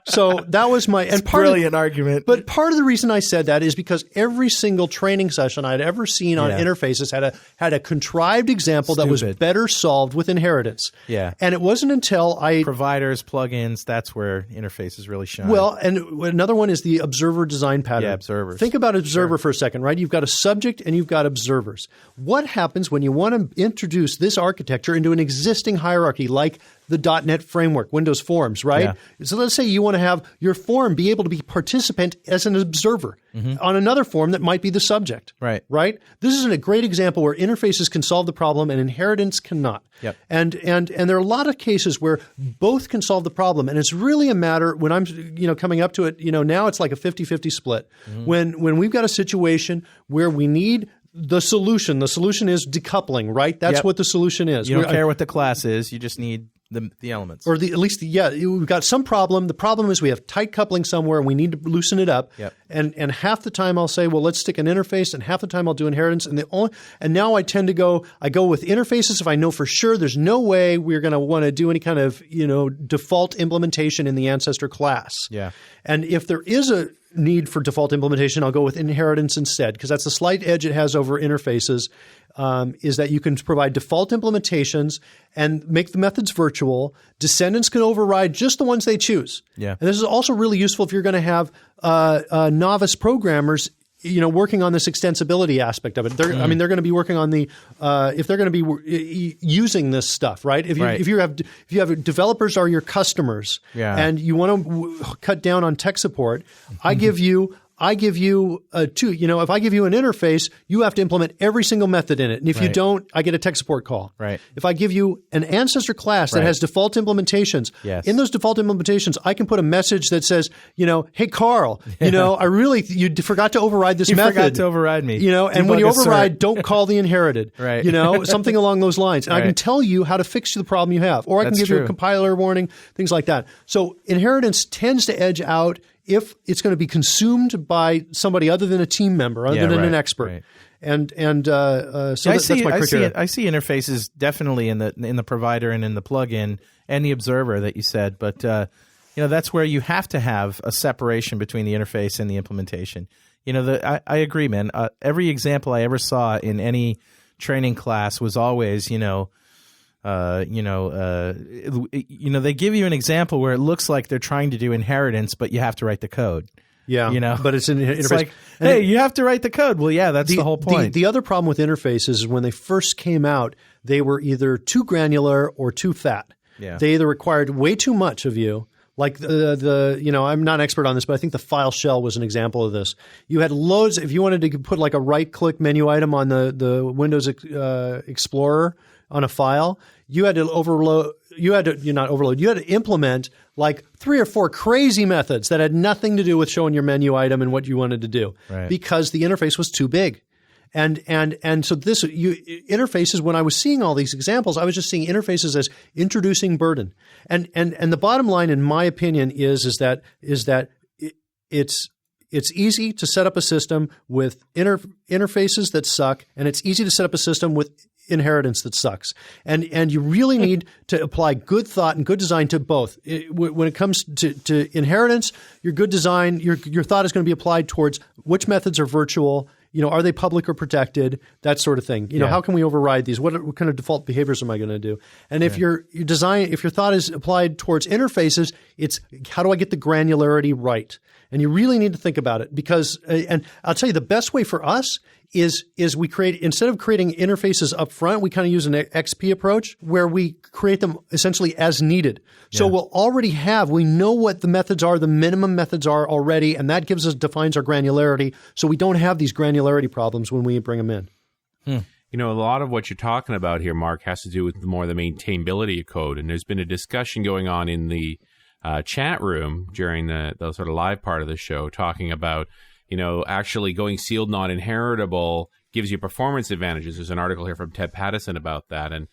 So that was my brilliant argument. But part of the reason I said that is because every single training session I'd ever seen on interfaces had a contrived example that was better solved with inheritance. Yeah, and it wasn't until providers, plugins, that's where interfaces really shine. Well, and another one is the observer design pattern. Yeah, observers. Think about observer for a second, right? You've got a subject and you've got observers. What happens when you want to introduce this architecture into an existing hierarchy like the .NET framework, Windows Forms, right? Yeah. So let's say you want to have your form be able to be participant as an observer on another form that might be the subject, right? This is a great example where interfaces can solve the problem and inheritance cannot. Yep. And there are a lot of cases where both can solve the problem, and it's really a matter when I'm coming up to it. Now it's like a 50-50 split. When we've got a situation where we need the solution. The solution is decoupling, right? That's what the solution is. You don't care what the class is. You just need the elements. Or we've got some problem. The problem is we have tight coupling somewhere and we need to loosen it up. Yep. And half the time I'll say, well, let's stick an interface, and half the time I'll do inheritance. And now I tend to go with interfaces if I know for sure there's no way we're going to want to do any kind of, default implementation in the ancestor class. Yeah. And if there is a need for default implementation, I'll go with inheritance instead, because that's the slight edge it has over interfaces, is that you can provide default implementations and make the methods virtual. Descendants can override just the ones they choose. Yeah. And this is also really useful if you're going to have novice programmers working on this extensibility aspect of it. They're going to be working on the if they're going to be using this stuff, right? If you have developers are your customers, and you want to cut down on tech support, I give you two. If I give you an interface, you have to implement every single method in it. And if you don't, I get a tech support call. Right. If I give you an ancestor class that has default implementations, in those default implementations, I can put a message that says, hey, Carl, you forgot to override this method. You forgot to override me. And when you override, don't call the inherited. Right. Something along those lines. And I can tell you how to fix the problem you have. Or I can give you a compiler warning, things like that. So inheritance tends to edge out if it's going to be consumed by somebody other than a team member, other than an expert. Right. And so that's my criteria. I see interfaces definitely in the provider and in the plugin and the observer that you said, but that's where you have to have a separation between the interface and the implementation. I agree, man. Every example I ever saw in any training class was always, they give you an example where it looks like they're trying to do inheritance, but you have to write the code. Yeah, but it's an interface. It's like, hey, you have to write the code. Well, yeah, that's the whole point. The other problem with interfaces is when they first came out, they were either too granular or too fat. Yeah. They either required way too much of you. Like I'm not an expert on this, but I think the file shell was an example of this. You had loads. If you wanted to put like a right-click menu item on the Windows Explorer on a file, you had to overload. You had to implement like 3 or 4 crazy methods that had nothing to do with showing your menu item and what you wanted to do, because the interface was too big. And so interfaces, when I was seeing all these examples, I was just seeing interfaces as introducing burden. And the bottom line, in my opinion, is that it's easy to set up a system with interfaces that suck, and it's easy to set up a system with inheritance that sucks. And you really need to apply good thought and good design to both. When it comes to inheritance, your good design, your thought is going to be applied towards which methods are virtual. Are they public or protected? That sort of thing. How can we override these? What kind of default behaviors am I going to do? And if your thought is applied towards interfaces, it's how do I get the granularity right? And you really need to think about it, because and I'll tell you, the best way for us is we create, instead of creating interfaces up front, we kind of use an XP approach where we create them essentially as needed. So we know what the methods are, the minimum methods are already, and that defines our granularity, so we don't have these granularity problems when we bring them in. A lot of what you're talking about here, Mark, has to do with more the maintainability of code, and there's been a discussion going on in the chat room during the sort of live part of the show talking about actually going sealed non-inheritable gives you performance advantages. There's an article here from Ted Pattison about that. And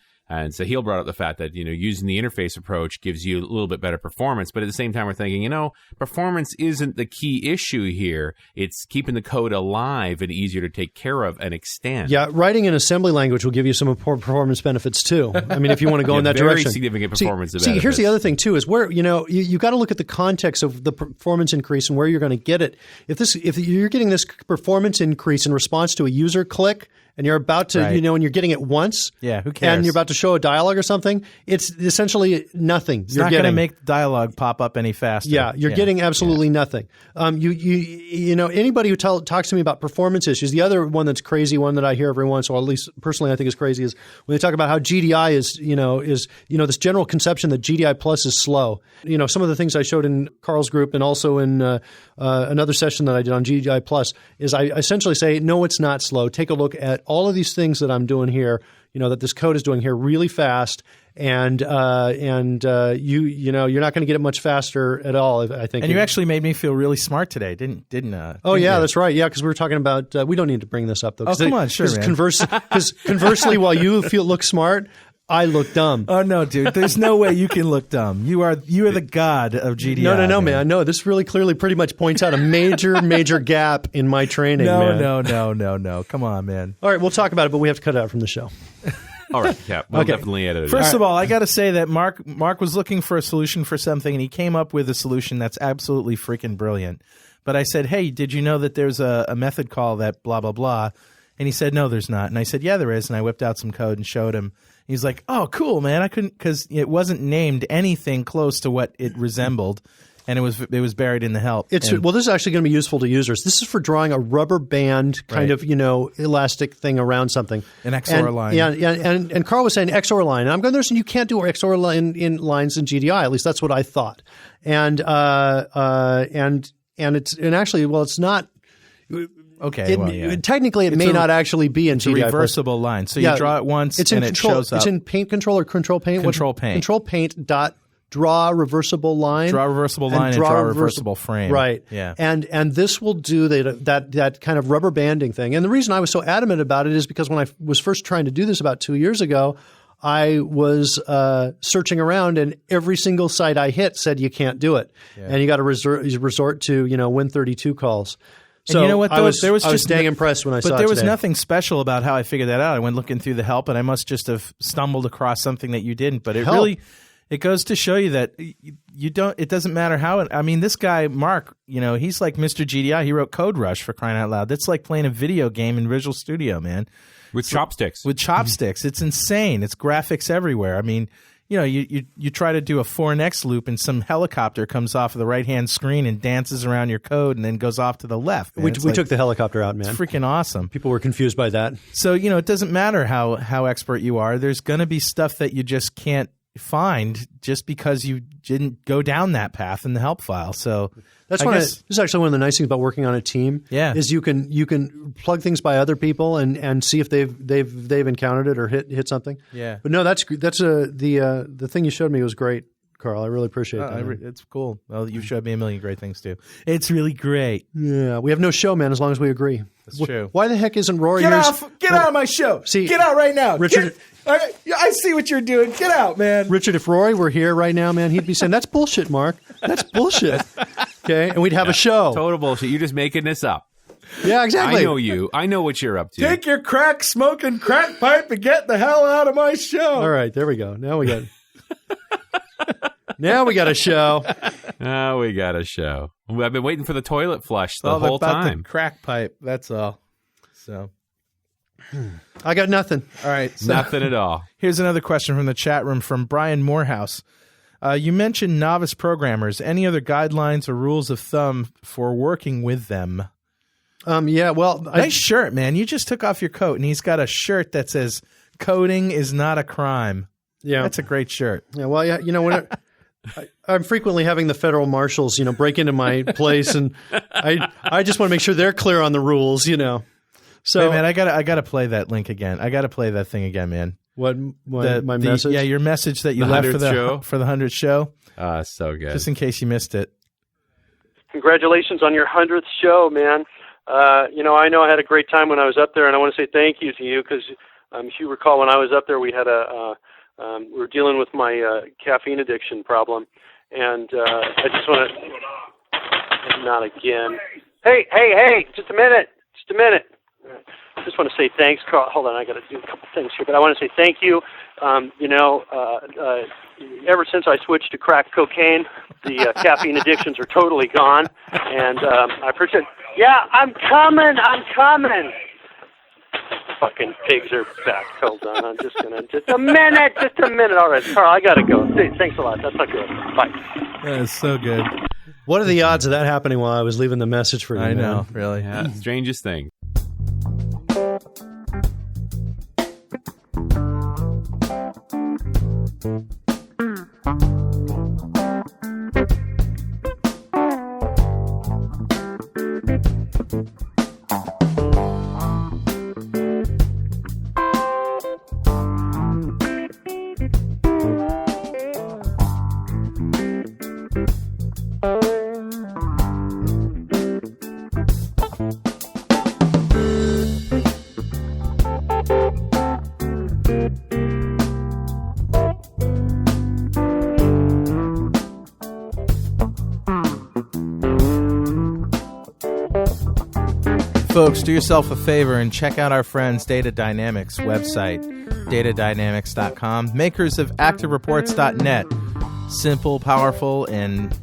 so Sahil brought up the fact that, using the interface approach gives you a little bit better performance. But at the same time, we're thinking, performance isn't the key issue here. It's keeping the code alive and easier to take care of and extend. Yeah, writing in assembly language will give you some performance benefits too. I mean, if you want to go in that direction. Very significant performance benefits. See, here's the other thing too, is where, you got to look at the context of the performance increase and where you're going to get it. If you're getting this performance increase in response to a user click, and you're about to, and you're getting it once. Yeah, who cares? And you're about to show a dialogue or something. It's essentially nothing. It's not going to make the dialogue pop up any faster. Yeah, you're getting absolutely nothing. Anybody who talks to me about performance issues, the other one that's crazy, one that I hear every once, or at least personally I think is crazy, is when they talk about how GDI is this general conception that GDI plus is slow. Some of the things I showed in Carl's group and also in another session that I did on GDI plus is I essentially say, no, it's not slow. Take a look at all of these things that I'm doing here, that this code is doing here really fast, and you're not going to get it much faster at all, I think. And you actually made me feel really smart today, didn't that's right. Yeah, because we were talking about we don't need to bring this up though. Oh, come on, sure, man. Because conversely, while you look smart, I look dumb. Oh no, dude! There's no way you can look dumb. You are the god of GDI. No, man. No, this really clearly pretty much points out a major gap in my training. No. Come on, man. All right, we'll talk about it, but we have to cut it out from the show. All right, yeah, we'll definitely edit it. First of all, I got to say that Mark was looking for a solution for something, and he came up with a solution that's absolutely freaking brilliant. But I said, hey, did you know that there's a method call that blah blah blah? And he said, no, there's not. And I said, yeah, there is. And I whipped out some code and showed him. He's like, oh, cool, man. I couldn't, because it wasn't named anything close to what it resembled. And it was buried in the help. Well, this is actually going to be useful to users. This is for drawing a rubber band kind of, elastic thing around something. An XOR line. Yeah, and Carl was saying XOR line. And I'm going to say you can't do XOR line in lines in GDI. At least that's what I thought. And actually, well, it's not. Okay. Technically, it may not actually be in GDI. It's a reversible line. So you draw it once and it shows up. It's in Paint Control or Control Paint? Control Paint. Control Paint dot draw reversible line. Draw reversible line and draw reversible frame. Right. Yeah. And this will do that kind of rubber banding thing. And the reason I was so adamant about it is because when I was first trying to do this about 2 years ago, I was searching around, and every single site I hit said you can't do it. Yeah. And you got to resort to Win32 calls. So and you know what? I was dang impressed when I saw it. But there was today. nothing special about how I figured that out. I went looking through the help, and I must just have stumbled across something that you didn't. But it goes to show you that you don't. It doesn't matter how. I mean, this guy Mark, he's like Mr. GDI. He wrote Code Rush, for crying out loud. That's like playing a video game in Visual Studio, man. With chopsticks. With chopsticks, it's insane. It's graphics everywhere. I mean, you try to do a 4NX loop, and some helicopter comes off of the right hand screen and dances around your code, and then goes off to the left. We took the helicopter out, man. It's freaking awesome. People were confused by that. So it doesn't matter how expert you are. There's going to be stuff that you just can't find just because you didn't go down that path in the help file. So this is actually one of the nice things about working on a team. Yeah. Is you can plug things by other people and see if they've encountered it or hit something. Yeah. But no, the thing you showed me was great, Carl. I really appreciate that. It's cool. Well, you showed me a million great things too. It's really great. Yeah, we have no show, man. As long as we agree. That's true. Why the heck isn't Rory? Get out of my show. Get out right now, Richard. I see what you're doing. Get out, man. Richard, if Rory were here right now, man, he'd be saying, "That's bullshit, Mark. That's bullshit." Okay, and we'd have a show. Total bullshit. You're just making this up. Yeah, exactly. I know you. I know what you're up to. Take your crack smoking crack pipe and get the hell out of my show. All right, there we go. Now we got a show. Now we got a show. I've been waiting for the toilet flush the whole time. The crack pipe. That's all. So I got nothing. All right. So nothing at all. Here's another question from the chat room from Brian Morehouse. You mentioned novice programmers. Any other guidelines or rules of thumb for working with them? Yeah, well... Nice shirt, man. You just took off your coat, and he's got a shirt that says, "Coding is not a crime." Yeah. That's a great shirt. Yeah, well, when I'm frequently having the federal marshals, break into my place, and I just want to make sure they're clear on the rules, So, hey, man, I gotta play that link again. I gotta play that thing again, man. What my message? Yeah, your message that you left for the 100th show. So good. Just in case you missed it. Congratulations on your 100th show, man. I know I had a great time when I was up there, and I want to say thank you to you because if you recall, when I was up there, we had we were dealing with my caffeine addiction problem, and I just want to not again. Hey! Just a minute. I just want to say thanks, Carl. Hold on, I got to do a couple things here, but I want to say thank you. Ever since I switched to crack cocaine, the caffeine addictions are totally gone, and I appreciate. Yeah, I'm coming. Fucking pigs are back. Hold on, just a minute. All right, Carl, I gotta go. Thanks a lot. That's not good. Bye. That is so good. What are the odds of that happening while I was leaving the message for you? I know, really. Yeah, strangest thing. Folks, do yourself a favor and check out our friends' Data Dynamics website, datadynamics.com, makers of ActiveReports.net. Simple, powerful, and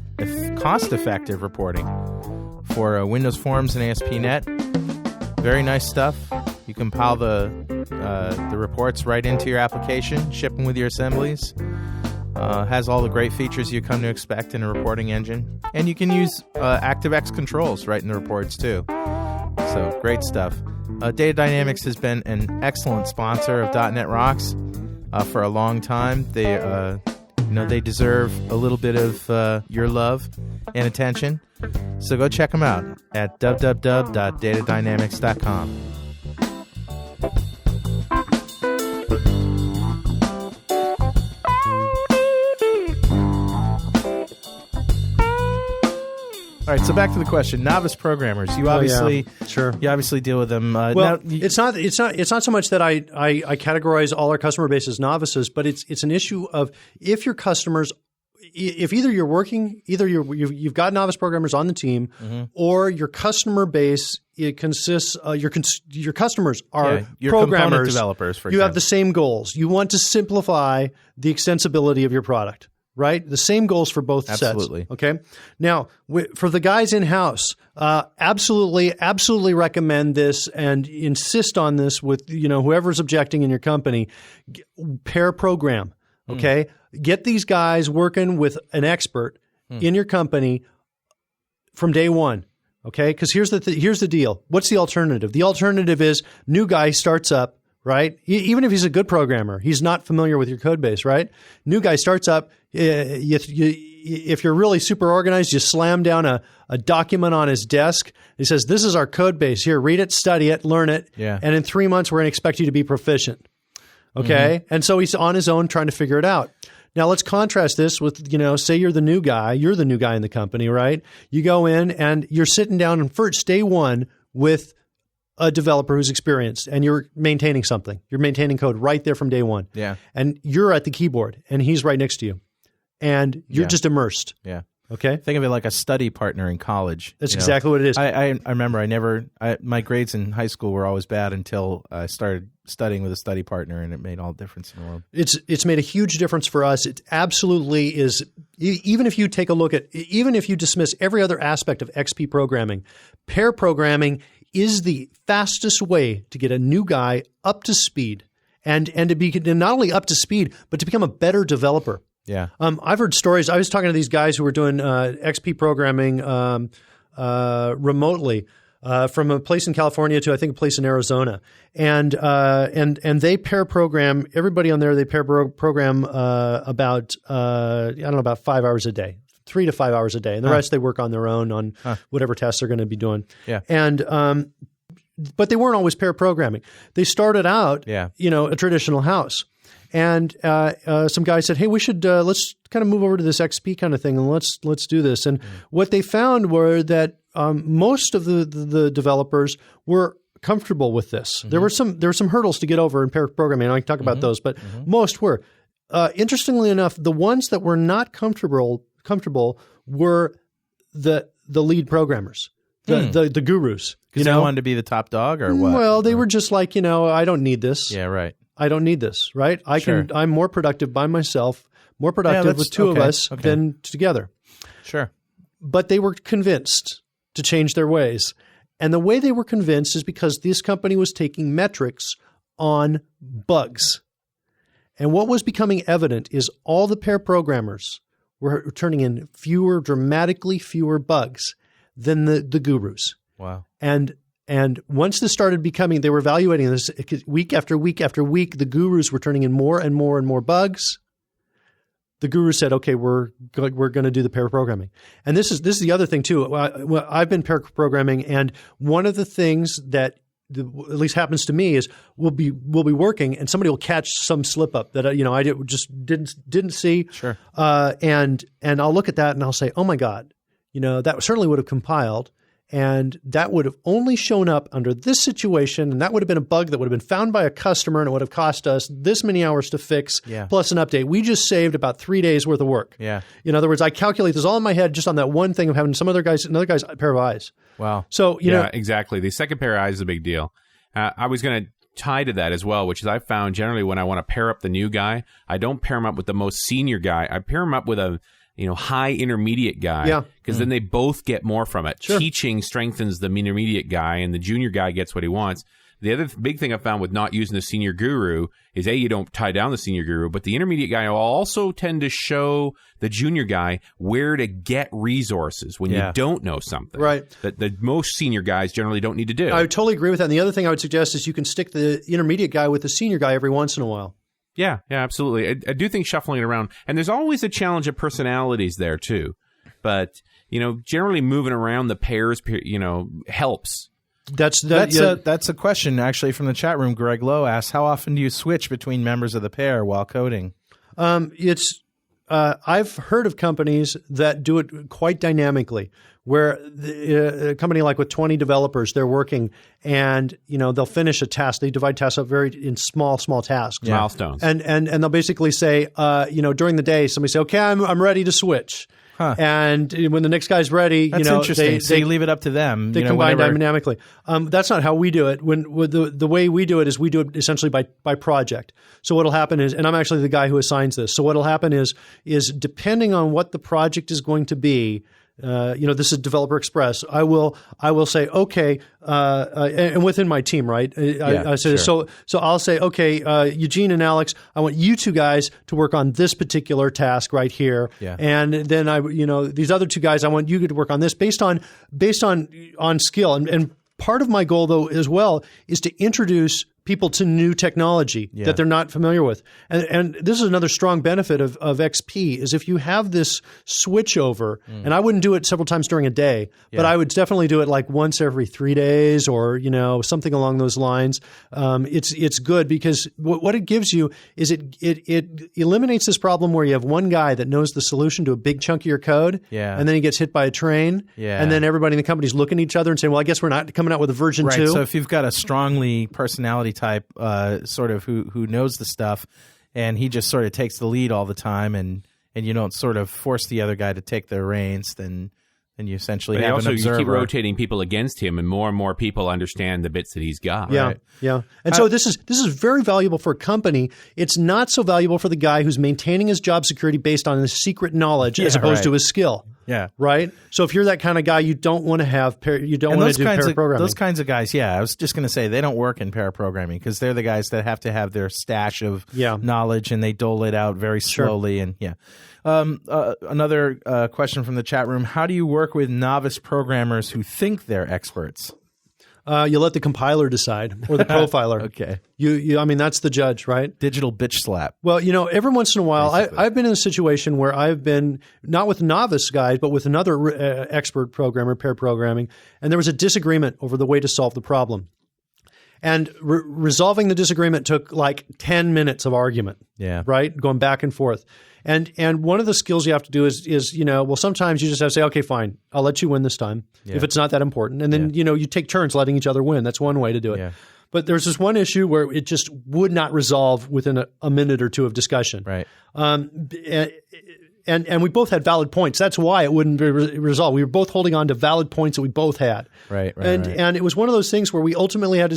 cost-effective reporting for Windows Forms and ASP.NET. Very nice stuff. You compile the reports right into your application, ship them with your assemblies. Has all the great features you come to expect in a reporting engine. And you can use ActiveX controls right in the reports too. So great stuff. Data Dynamics has been an excellent sponsor of .NET Rocks for a long time. They deserve a little bit of your love and attention. So go check them out at www.datadynamics.com. All right, so back to the question: novice programmers. You obviously, you obviously deal with them. It's not so much that I categorize all our customer base as novices, but it's an issue of if your customers, if either you've got novice programmers on the team, or your customer base consists your customers are your programmers, component developers. For you example. have the same goals. You want to simplify the extensibility of your product. Right? The same goals for both Absolutely. sets. Okay. Now, for the guys in-house, absolutely recommend this and insist on this with, whoever's objecting in your company. Pair program. Okay. Get these guys working with an expert in your company from day one. Okay. Because here's the deal. What's the alternative? The alternative is new guy starts up. Right? Even if he's a good programmer, he's not familiar with your code base, right? New guy starts up. If you're really super organized, you slam down a document on his desk. He says, this is our code base. Here, read it, study it, learn it. Yeah. And in 3 months, we're going to expect you to be proficient. Okay? And so he's on his own trying to figure it out. Now, let's contrast this with, say you're the new guy in the company, right? You go in and you're sitting down on first day one with a developer who's experienced, and you're maintaining something. You're maintaining code right there from day one. Yeah. And you're at the keyboard, and he's right next to you. And you're just immersed. Yeah. Okay? Think of it like a study partner in college. That's exactly what it is. I remember my grades in high school were always bad until I started studying with a study partner, and it made all the difference in the world. It's made a huge difference for us. It absolutely is. Even if you take a look at, even if you dismiss every other aspect of XP programming, pair programming is the fastest way to get a new guy up to speed and to be not only up to speed, but to become a better developer. Yeah. I've heard stories. I was talking to these guys who were doing XP programming remotely from a place in California to I think a place in Arizona, and they pair program everybody on there. They pair program about 5 hours a day. 3 to 5 hours a day. And the rest they work on their own on whatever tasks they're going to be doing. Yeah. And but they weren't always pair programming. They started out, a traditional house. And some guy said, hey, we should let's kind of move over to this XP kind of thing and let's do this. And what they found were that most of the developers were comfortable with this. There were some hurdles to get over in pair programming. I can talk about those, but most were. Interestingly enough, the ones that were not comfortable were the lead programmers, the gurus. Because they wanted to be the top dog or what? Well, they were just like, I don't need this. Yeah, right. I don't need this, right? I'm more productive by myself, more productive with two of us than together. Sure. But they were convinced to change their ways. And the way they were convinced is because this company was taking metrics on bugs. And what was becoming evident is all the pair programmers were turning in dramatically fewer bugs than the gurus. Wow. And once this started becoming, they were evaluating this week after week after week, the gurus were turning in more and more and more bugs. The gurus said, okay, we're going to do the pair programming. And this is the other thing too. I've been pair programming, and one of the things that at least happens to me is we'll be working and somebody will catch some slip up that I didn't see. Sure. And I'll look at that and I'll say, oh my God, that certainly would have compiled, and that would have only shown up under this situation, and that would have been a bug that would have been found by a customer, and it would have cost us this many hours to fix plus an update. We just saved about 3 days worth of work. Yeah. In other words, I calculate this all in my head just on that one thing of having another guy's pair of eyes. Wow. So, exactly. The second pair of eyes is a big deal. I was going to tie to that as well, which is I found generally when I want to pair up the new guy, I don't pair him up with the most senior guy. I pair him up with a high intermediate guy, because then they both get more from it. Sure. Teaching strengthens the intermediate guy, and the junior guy gets what he wants. the other big thing I found with not using the senior guru is you don't tie down the senior guru, but the intermediate guy will also tend to show the junior guy where to get resources when you don't know something. Right. That the most senior guys generally don't need to do. I would totally agree with that. And the other thing I would suggest is you can stick the intermediate guy with the senior guy every once in a while. Yeah, absolutely. I do think shuffling it around, and there's always a challenge of personalities there too. But, generally moving around the pairs, helps. That's a question actually from the chat room. Greg Lowe asks, how often do you switch between members of the pair while coding? I've heard of companies that do it quite dynamically, where a company like with 20 developers, they're working and, they'll finish a task. They divide tasks up in small tasks. Milestones. And they'll basically say, during the day, somebody say, okay, I'm ready to switch. Huh. And when the next guy's ready, that's interesting. So you leave it up to them. They combine dynamically. That's not how we do it. The way we do it is we do it essentially by project. So what'll happen is, and I'm actually the guy who assigns this. So what'll happen is depending on what the project is going to be, this is Developer Express. I will say, okay, and within my team, right? I say, sure. So I'll say, okay, Eugene and Alex, I want you two guys to work on this particular task right here. Yeah. And then these other two guys, I want you to work on this based on skill. And part of my goal though as well is to introduce people to new technology that they're not familiar with. And this is another strong benefit of XP is if you have this switch over, and I wouldn't do it several times during a day, but I would definitely do it like once every 3 days or, something along those lines. It's good because what it gives you is it eliminates this problem where you have one guy that knows the solution to a big chunk of your code, and then he gets hit by a train, and then everybody in the company's looking at each other and saying, well, I guess we're not coming out with a version 2. So if you've got a strongly personality type sort of who knows the stuff and he just sort of takes the lead all the time and you don't sort of force the other guy to take the reins, then you essentially have an observer. You keep rotating people against him and more people understand the bits that he's got. Yeah, right? yeah. And so this is very valuable for a company. It's not so valuable for the guy who's maintaining his job security based on his secret knowledge as opposed to his skill. Yeah. Right? So if you're that kind of guy, you don't want to have pair programming. Those kinds of guys, I was just going to say they don't work in pair programming because they're the guys that have to have their stash of knowledge and they dole it out very slowly. Sure. And another question from the chat room: how do you work with novice programmers who think they're experts? You let the compiler decide or the profiler. Okay. I mean, that's the judge, right? Digital bitch slap. Well, every once in a while, I've been in a situation where I've been not with novice guys, but with another expert programmer, pair programming, and there was a disagreement over the way to solve the problem. And resolving the disagreement took like 10 minutes of argument. Yeah. Right? Going back and forth. And one of the skills you have to do is sometimes you just have to say, okay, fine, I'll let you win this time if it's not that important. And then, you take turns letting each other win. That's one way to do it. Yeah. But there's this one issue where it just would not resolve within a minute or two of discussion. Right. And we both had valid points. That's why it wouldn't be resolved. We were both holding on to valid points that we both had. Right. And it was one of those things where we ultimately at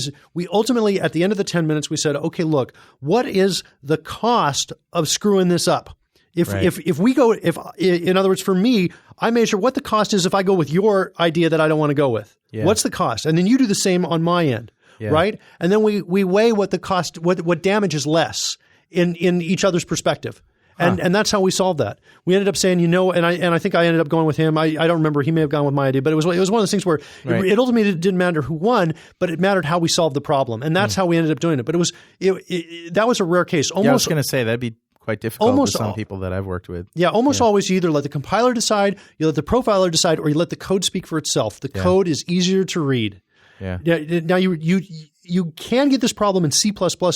the end of the 10 minutes, we said, okay, look, what is the cost of screwing this up? If we go, in other words, for me, I measure what the cost is if I go with your idea that I don't want to go with. Yeah. What's the cost? And then you do the same on my end, right? And then we weigh what the cost, what damage is less in each other's perspective. And that's how we solved that. We ended up saying, and I think I ended up going with him. I don't remember. He may have gone with my idea, but it was one of those things where it ultimately didn't matter who won, but it mattered how we solved the problem. And that's how we ended up doing it. But that was a rare case. I was going to say that'd be quite difficult with some people that I've worked with. Yeah, always you either let the compiler decide, you let the profiler decide, or you let the code speak for itself. The code is easier to read. Yeah. Now you can get this problem in C++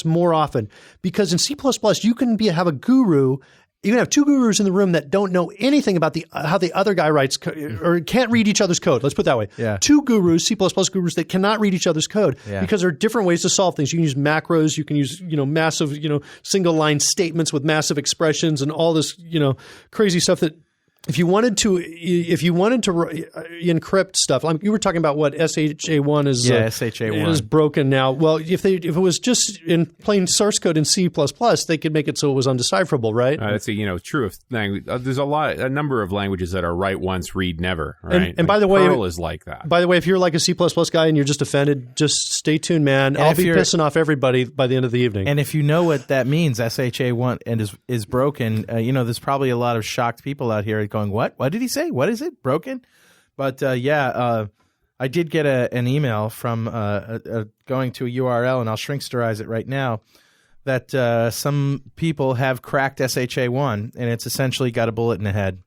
more often because in C++ you can have a guru. You can have two gurus in the room that don't know anything about how the other guy writes or can't read each other's code. Let's put it that way. Yeah. Two gurus, C++ gurus that cannot read each other's code because there are different ways to solve things. You can use macros. You can use massive single line statements with massive expressions and all this crazy stuff that if you wanted to encrypt stuff, you were talking about what SHA-1 is. Yeah, SHA-1 is broken now. Well, if it was just in plain source code in C++, they could make it so it was undecipherable, right? That's true of language. There's a number of languages that are write once, read never. Right? And by the way, Perl is like that. By the way, if you're like a C++ guy and you're just offended, just stay tuned, man. I'll be pissing off everybody by the end of the evening. And if you know what that means, SHA-1 and is broken, there's probably a lot of shocked people out here going, what? What did he say? What is it? Broken? But I did get an email from going to a URL, and I'll shrinksterize it right now, that some people have cracked SHA-1, and it's essentially got a bullet in the head.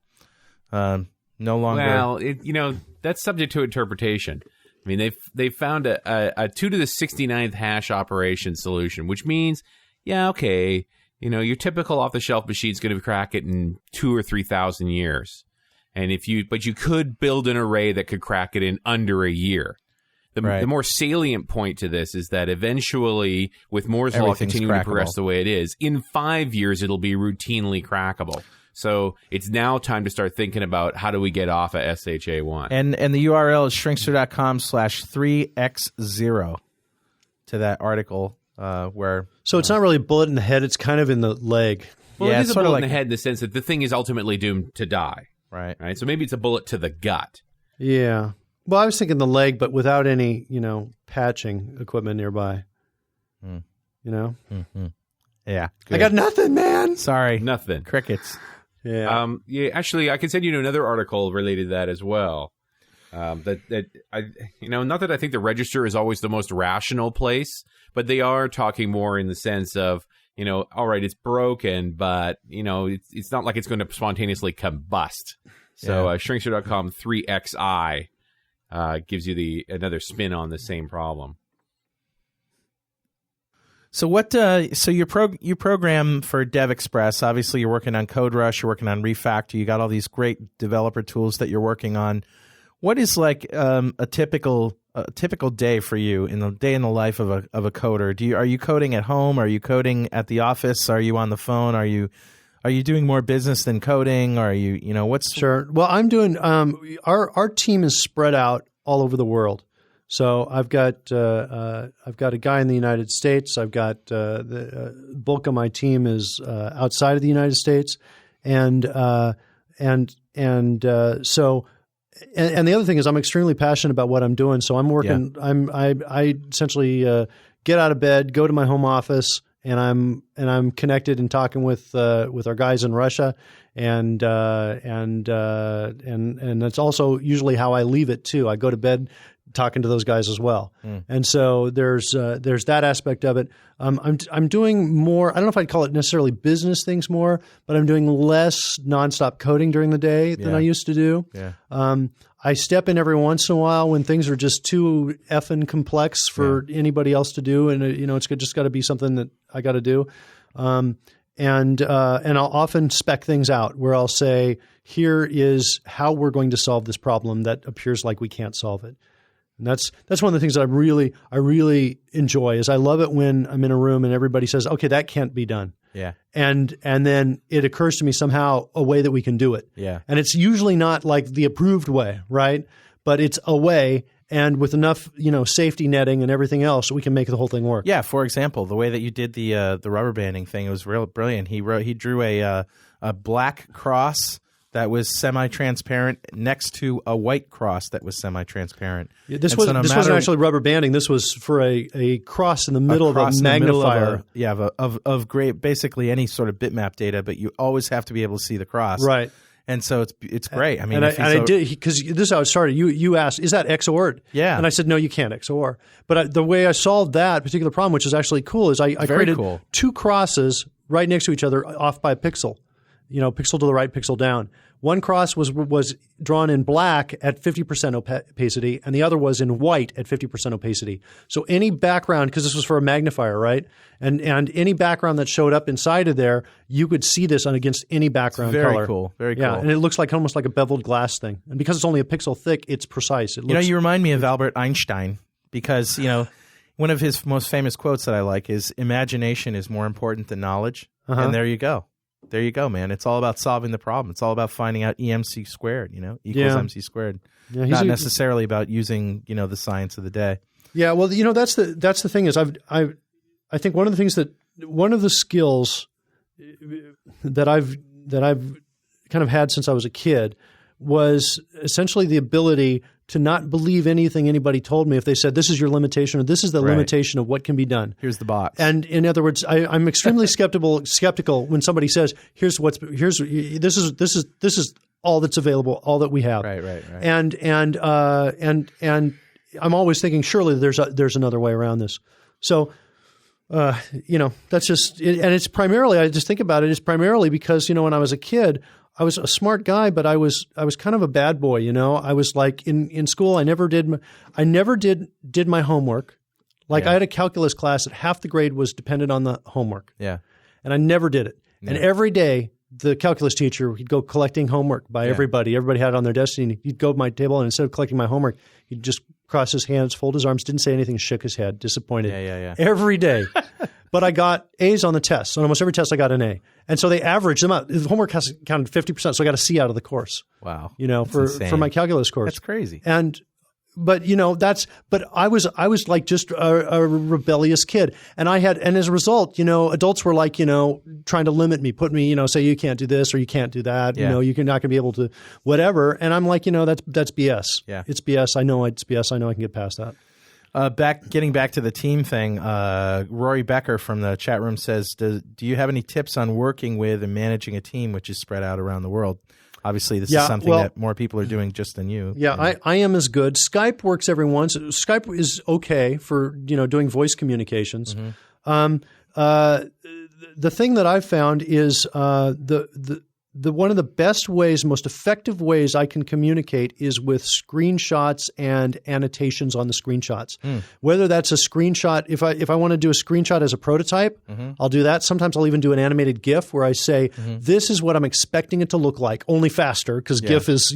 No longer. Well, that's subject to interpretation. I mean, they found a 2 to the 69th hash operation solution, which means, your typical off-the-shelf machine's going to crack it in 2,000 or 3,000 years. But you could build an array that could crack it in under a year. The more salient point to this is that eventually, with Moore's law continuing to progress the way it is, in 5 years it'll be routinely crackable. So it's now time to start thinking about how do we get off of SHA-1. And the URL is shrinkster.com/3x0 to that article where. So it's not really a bullet in the head; it's kind of in the leg. Well, it is a bullet in the head in the sense that the thing is ultimately doomed to die. Right. So maybe it's a bullet to the gut. Yeah. Well, I was thinking the leg, but without any, patching equipment nearby. Mm-hmm. Yeah. Good. I got nothing, man. Sorry. Nothing. Crickets. Yeah. Actually, I can send you to another article related to that as well. Not that I think the register is always the most rational place, but they are talking more in the sense of, all right, it's broken, but, it's not like it's going to spontaneously combust. So shrinkster.com 3xi gives you another spin on the same problem. So so you program for DevExpress. Obviously, you're working on CodeRush, you're working on Refactor. You got all these great developer tools that you're working on. What is like a typical day for you in the life of a coder? Are you coding at home? Are you coding at the office? Are you on the phone? Are you doing more business than coding? Are you what's Sure. Well, I'm doing our team is spread out all over the world. So I've got a guy in the United States. I've got the bulk of my team is outside of the United States, and the other thing is I'm extremely passionate about what I'm doing. So I'm working. Yeah. I essentially get out of bed, go to my home office, and I'm connected and talking with our guys in Russia, and that's also usually how I leave it too. I go to bed talking to those guys as well. And so there's that aspect of it. I'm doing more, I don't know if I'd call it necessarily business things more, but I'm doing less nonstop coding during the day than I used to do. Yeah. I step in every once in a while when things are just too effing complex for anybody else to do, and it's just got to be something that I got to do. And I'll often spec things out where I'll say, here is how we're going to solve this problem that appears like we can't solve it. And that's one of the things that I really enjoy is I love it when I'm in a room and everybody says, okay, that can't be done. Yeah. And then it occurs to me somehow a way that we can do it. Yeah. And it's usually not like the approved way, right? But it's a way, and with enough, safety netting and everything else, we can make the whole thing work. Yeah. For example, the way that you did the rubber banding thing, it was real brilliant. He drew a black cross that was semi-transparent next to a white cross that was semi-transparent. Yeah, this wasn't actually rubber banding. This was for a cross in the middle of a magnifier. Of great, basically any sort of bitmap data, but you always have to be able to see the cross. Right. And so it's great. I mean, I did, because this is how it started. You asked, is that XOR? Yeah. And I said, no, you can't XOR. But the way I solved that particular problem, which is actually cool, is I created two crosses right next to each other off by a pixel. Pixel to the right, pixel down. One cross was drawn in black at 50% opacity, and the other was in white at 50% opacity. So any background, because this was for a magnifier, right? And any background that showed up inside of there, you could see this against any background color. Very cool. Very cool. Yeah, and it looks like almost like a beveled glass thing. And because it's only a pixel thick, it's precise. You remind me of Albert Einstein because, one of his most famous quotes that I like is, imagination is more important than knowledge. And there you go. there you go, man. It's all about solving the problem. It's all about finding out EMC squared, equals MC squared. Yeah, not necessarily about using, the science of the day. Yeah, well, that's the thing is I think one of the skills that I've kind of had since I was a kid was essentially the ability to not believe anything anybody told me if they said this is your limitation or this is the limitation of what can be done. Here's the box. And in other words, I'm extremely skeptical when somebody says this is all that's available, all that we have. Right. And I'm always thinking surely there's another way around this. So that's just and it's primarily I just think about it. It's primarily because when I was a kid. I was a smart guy, but I was kind of a bad boy, I was like in school. I never did my homework. Like I had a calculus class that half the grade was dependent on the homework. Yeah, and I never did it. Yeah. And every day the calculus teacher he'd go collecting homework by everybody. Everybody had it on their desk, and he'd go to my table, and instead of collecting my homework, he'd just cross his hands, fold his arms, didn't say anything, shook his head, disappointed. Yeah. Every day. But I got A's on the tests. On almost every test, I got an A. And so they averaged them out. The homework has counted 50%, so I got a C out of the course. Wow. For my calculus course. That's crazy. But I was like just a rebellious kid. And as a result, adults were like, trying to limit me, put me, say you can't do this or you can't do that. Yeah. You're not going to be able to whatever. And I'm like, that's BS. Yeah. It's BS. I know it's BS. I know I can get past that. Getting back to the team thing, Rory Becker from the chat room says, do you have any tips on working with and managing a team which is spread out around the world? Obviously, this is something that more people are doing just than you. Yeah, I am as good. Skype works every once. Skype is okay for doing voice communications. Mm-hmm. The thing that I've found is the one of the best ways, most effective ways I can communicate is with screenshots and annotations on the screenshots. Whether that's a screenshot, if I want to do a screenshot as a prototype, I'll do that. Sometimes I'll even do an animated GIF where I say, this is what I'm expecting it to look like, only faster, because GIF is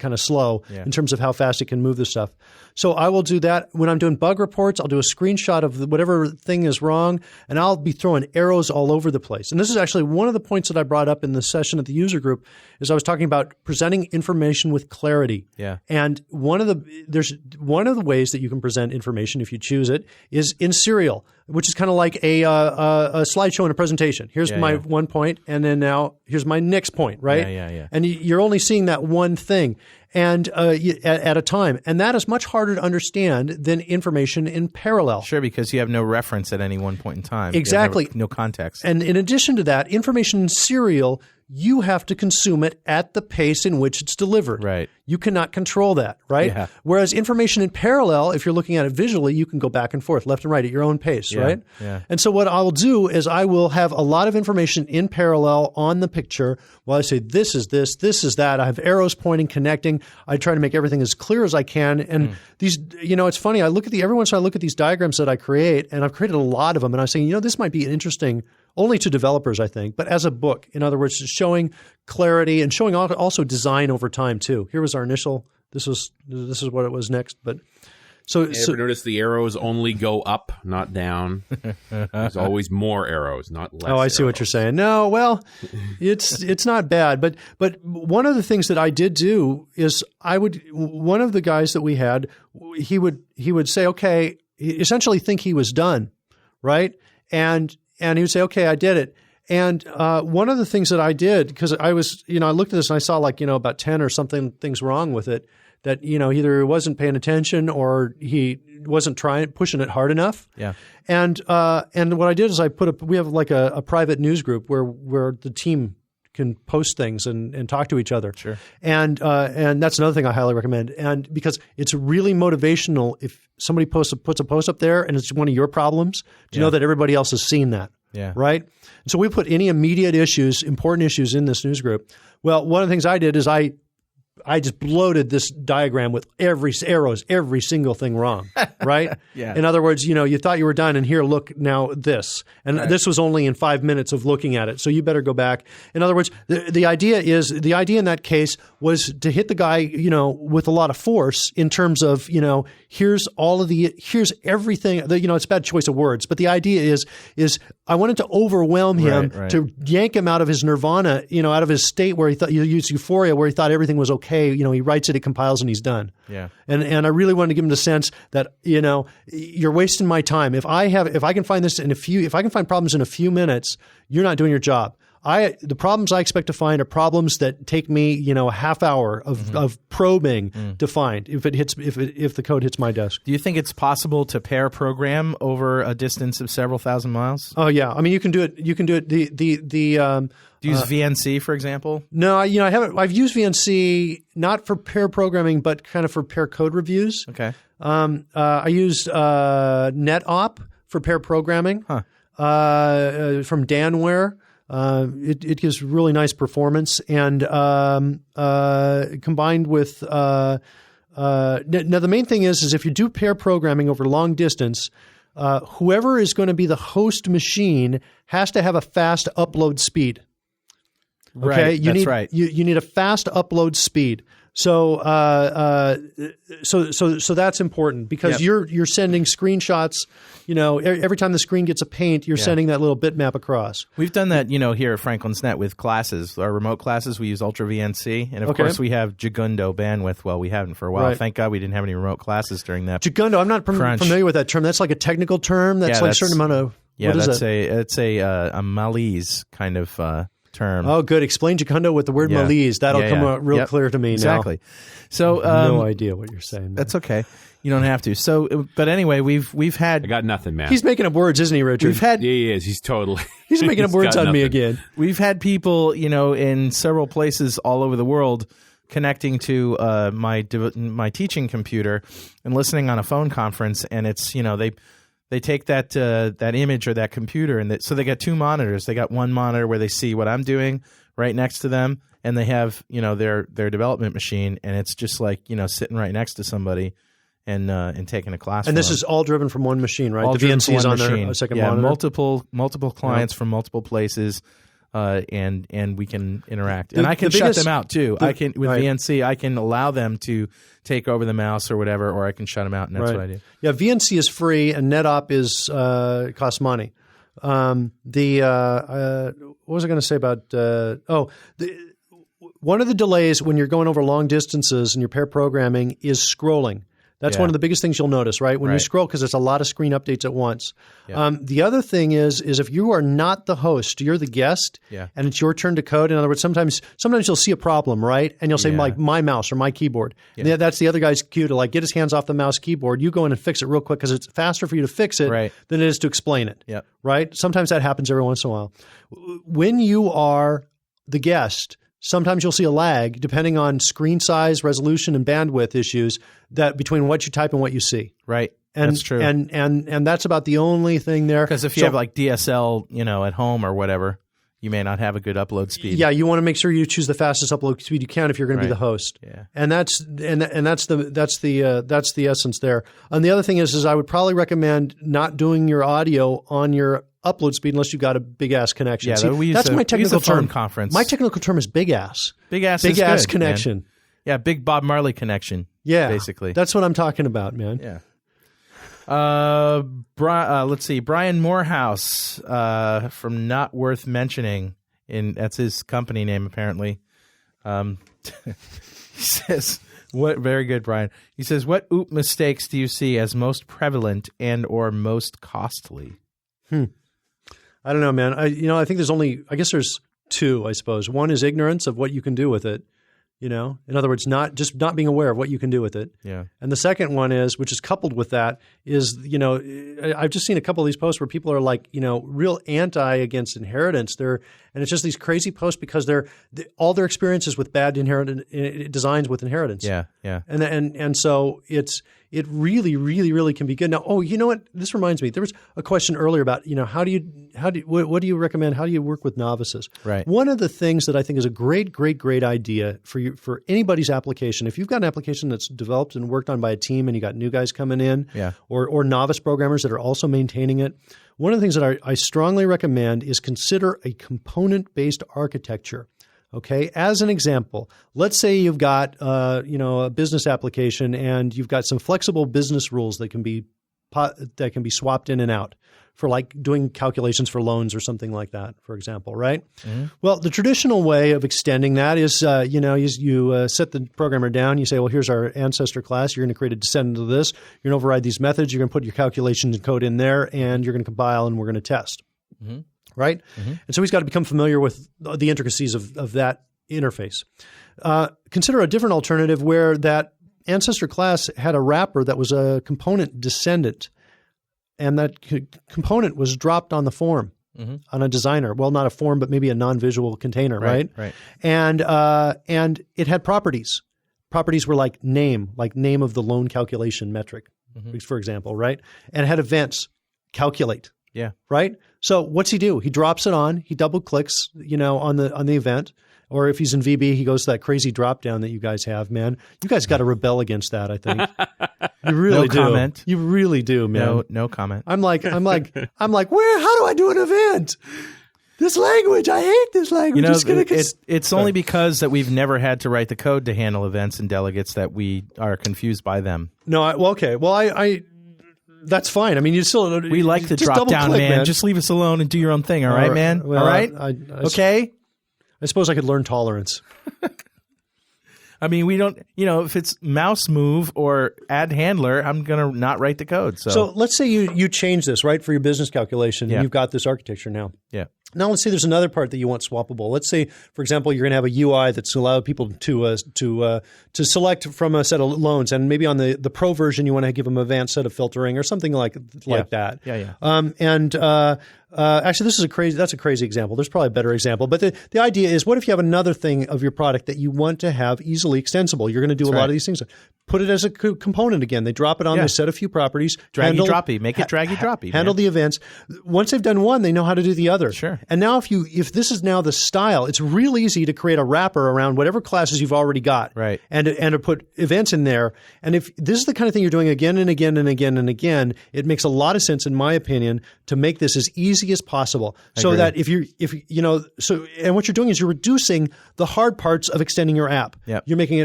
kind of slow in terms of how fast it can move the stuff. So I will do that. When I'm doing bug reports, I'll do a screenshot of whatever thing is wrong, and I'll be throwing arrows all over the place. And this is actually one of the points that I brought up in the session at the user group is I was talking about presenting information with clarity. Yeah. And one of the ways that you can present information, if you choose it, is in serial, which is kind of like a slideshow in a presentation. Here's my one point, and then now here's my next point, right? Yeah. And you're only seeing that one thing. And at a time. And that is much harder to understand than information in parallel. Sure, because you have no reference at any one point in time. Exactly. No context. And in addition to that, information in serial, you have to consume it at the pace in which it's delivered. Right. You cannot control that, right? Yeah. Whereas information in parallel, if you're looking at it visually, you can go back and forth, left and right at your own pace, right? Yeah. And so what I'll do is I will have a lot of information in parallel on the picture while I say this is this, this is that. I have arrows pointing, connecting. I try to make everything as clear as I can. And these, it's funny. I look at every once in a while I look at these diagrams that I create, and I've created a lot of them. And I'm saying, this might be interesting only to developers, I think, but as a book. In other words, showing clarity and showing also design over time too. Here was our initial. This is what it was next. But so notice the arrows only go up, not down. There's always more arrows, not less. Oh, I see what you're saying. No, well, it's not bad. But one of the things that I did do is one of the guys that we had, he would say, okay, essentially think he was done, right? And he would say, okay, I did it. And one of the things that I did, because I was, I looked at this and I saw about 10 or something things wrong with it, that, either he wasn't paying attention or he wasn't pushing it hard enough. Yeah. And what I did is we have like a private news group where the team can post things and talk to each other. Sure. And that's another thing I highly recommend. And because it's really motivational if somebody puts a post up there and it's one of your problems to know that everybody else has seen that. Yeah. Right? And so we put any immediate issues, important issues in this news group. Well, one of the things I did is I bloated this diagram with every single thing wrong, right? Yeah. In other words, you thought you were done, and here, look now this, and this was only in 5 minutes of looking at it, so you better go back. In other words, the idea in that case was to hit the guy, with a lot of force in terms of, here's everything. It's a bad choice of words, but the idea is I wanted to overwhelm him, to yank him out of his nirvana, out of his state where he thought you used euphoria, where he thought everything was okay. He writes it, compiles, and he's done. Yeah. And I really wanted to give him the sense that, you're wasting my time. If I can find this if I can find problems in a few minutes, you're not doing your job. The problems I expect to find are problems that take me, a half hour of probing to find if the code hits my desk. Do you think it's possible to pair program over a distance of several thousand miles? Oh yeah, I mean you can do it. You can do it. Do you use VNC, for example? No, I haven't. I've used VNC not for pair programming, but kind of for pair code reviews. Okay. I used NetOp for pair programming from Danware. It gives really nice performance, and combined with now the main thing is if you do pair programming over long distance, whoever is going to be the host machine has to have a fast upload speed. Okay, that's right. You need a fast upload speed. So that's important because you're sending screenshots. Every time the screen gets a paint, you're sending that little bitmap across. We've done that, here at Franklin's Net with classes. Our remote classes, we use Ultra VNC, and of course we have Gigundo bandwidth. Well, we haven't for a while. Right. Thank God we didn't have any remote classes during that. Gigundo, I'm not familiar with that term. That's like a technical term. That's like a certain amount of. Yeah, what is it's a Malese kind of term. Oh, good. Explain Gigundo with the word Malese. That'll come out real clear to me exactly. now. So no idea what you're saying. Man. That's okay. You don't have to. So, but anyway, we've had. I got nothing, man. He's making up words, isn't he, Richard? He is. He's totally. He's making up words on me again. We've had people, in several places all over the world connecting to my teaching computer and listening on a phone conference, and it's they take that image or that computer, and so they got two monitors. They got one monitor where they see what I'm doing right next to them, and they have their development machine, and it's just like sitting right next to somebody and taking a class. And this is all driven from one machine, right? All the VNC is on their second monitor. Multiple clients from multiple places. And we can interact, and I can shut them out too. With VNC, I can allow them to take over the mouse or whatever, or I can shut them out, and that's what I do. Yeah, VNC is free, and NetOp costs money. What was I going to say about? One of the delays when you're going over long distances and you're pair programming is scrolling. That's one of the biggest things you'll notice, right? When you scroll, because it's a lot of screen updates at once. Yeah. The other thing is if you are not the host, you're the guest, and it's your turn to code. In other words, sometimes you'll see a problem, right? And you'll say, like, my mouse or my keyboard. Yeah. That's the other guy's cue to, like, get his hands off the mouse keyboard. You go in and fix it real quick because it's faster for you to fix it than it is to explain it, right? Sometimes that happens every once in a while. When you are the guest, sometimes you'll see a lag depending on screen size, resolution, and bandwidth issues that between what you type and what you see. Right. And, that's true. And that's about the only thing there. Because if you have like DSL, at home or whatever, you may not have a good upload speed. Yeah, you want to make sure you choose the fastest upload speed you can if you're going to be the host. Yeah. And that's the essence there. And the other thing is I would probably recommend not doing your audio on your upload speed unless you got a big ass connection. Yeah, See, that's my technical term. Conference. My technical term is big ass. Big ass big is ass good, connection. Man. Yeah, big Bob Marley connection. Yeah, basically. That's what I'm talking about, man. Yeah. Let's see. Brian Morehouse from Not Worth Mentioning. That's his company name apparently. He says, "What? Very good, Brian." He says, "What OOP mistakes do you see as most prevalent and or most costly?" I don't know, man. I think there's there's two, I suppose. One is ignorance of what you can do with it. In other words, not being aware of what you can do with it. Yeah. And the second one is, which is coupled with that, is, I've just seen a couple of these posts where people are like, real against inheritance. They're And it's just these crazy posts because all their experiences with bad designs with inheritance. Yeah, yeah. And so it really, really, really can be good. Now, you know what? This reminds me. There was a question earlier about, what do you recommend? How do you work with novices? Right. One of the things that I think is a great, great, great idea for anybody's application, if you've got an application that's developed and worked on by a team and you got new guys coming in, or novice programmers that are also maintaining it, one of the things that I strongly recommend is consider a component-based architecture. Okay, as an example, let's say you've got a business application and you've got some flexible business rules that can be swapped in and out for like doing calculations for loans or something like that, for example, right? Mm-hmm. Well, the traditional way of extending that is you set the programmer down. You say, well, here's our ancestor class. You're going to create a descendant of this. You're going to override these methods. You're going to put your calculations and code in there, and you're going to compile, and we're going to test. Mm-hmm. Right? Mm-hmm. And so he's got to become familiar with the intricacies of that interface. Consider a different alternative where that ancestor class had a wrapper that was a component descendant, and that component was dropped on the form on a designer. Well, not a form, but maybe a non-visual container, right? Right. And it had properties. Properties were like name of the loan calculation metric, for example, right? And it had events, calculate. Yeah. Right? So what's he do? He drops it on, he double clicks, on the event. Or if he's in VB, he goes to that crazy drop down that you guys have, man. You guys got to rebel against that, I think. You really do. No comment. You really do, man. No comment. I'm like, how do I do an event? This language, I hate this language. It's only because that we've never had to write the code to handle events and delegates that we are confused by them. No, okay. Well, I that's fine. I mean, you still. We like the drop down, click, man. Just leave us alone and do your own thing. All right, man. Well, all right. Okay. I suppose I could learn tolerance. I mean, we don't. If it's mouse move or add handler, I'm gonna not write the code. So let's say you change this right for your business calculation. Yeah. And you've got this architecture now. Yeah. Now let's say there's another part that you want swappable. Let's say, for example, you're going to have a UI that's allow people to select from a set of loans, and maybe on the pro version you want to give them an advanced set of filtering or something like that. Yeah. Actually, that's a crazy example. There's probably a better example, but the idea is, what if you have another thing of your product that you want to have easily extensible? You're going to do a lot of these things. Put it as a componment again. They drop it on. They set a few properties. Draggy-droppy. Make it draggy-droppy. Handle the events. Once they've done one, they know how to do the other. Sure. And now if this is now the style, it's real easy to create a wrapper around whatever classes you've already got. Right. And to put events in there. And if this is the kind of thing you're doing again and again and again and again, it makes a lot of sense, in my opinion, to make this as easy as possible. So that and what you're doing is you're reducing the hard parts of extending your app. Yep. You're making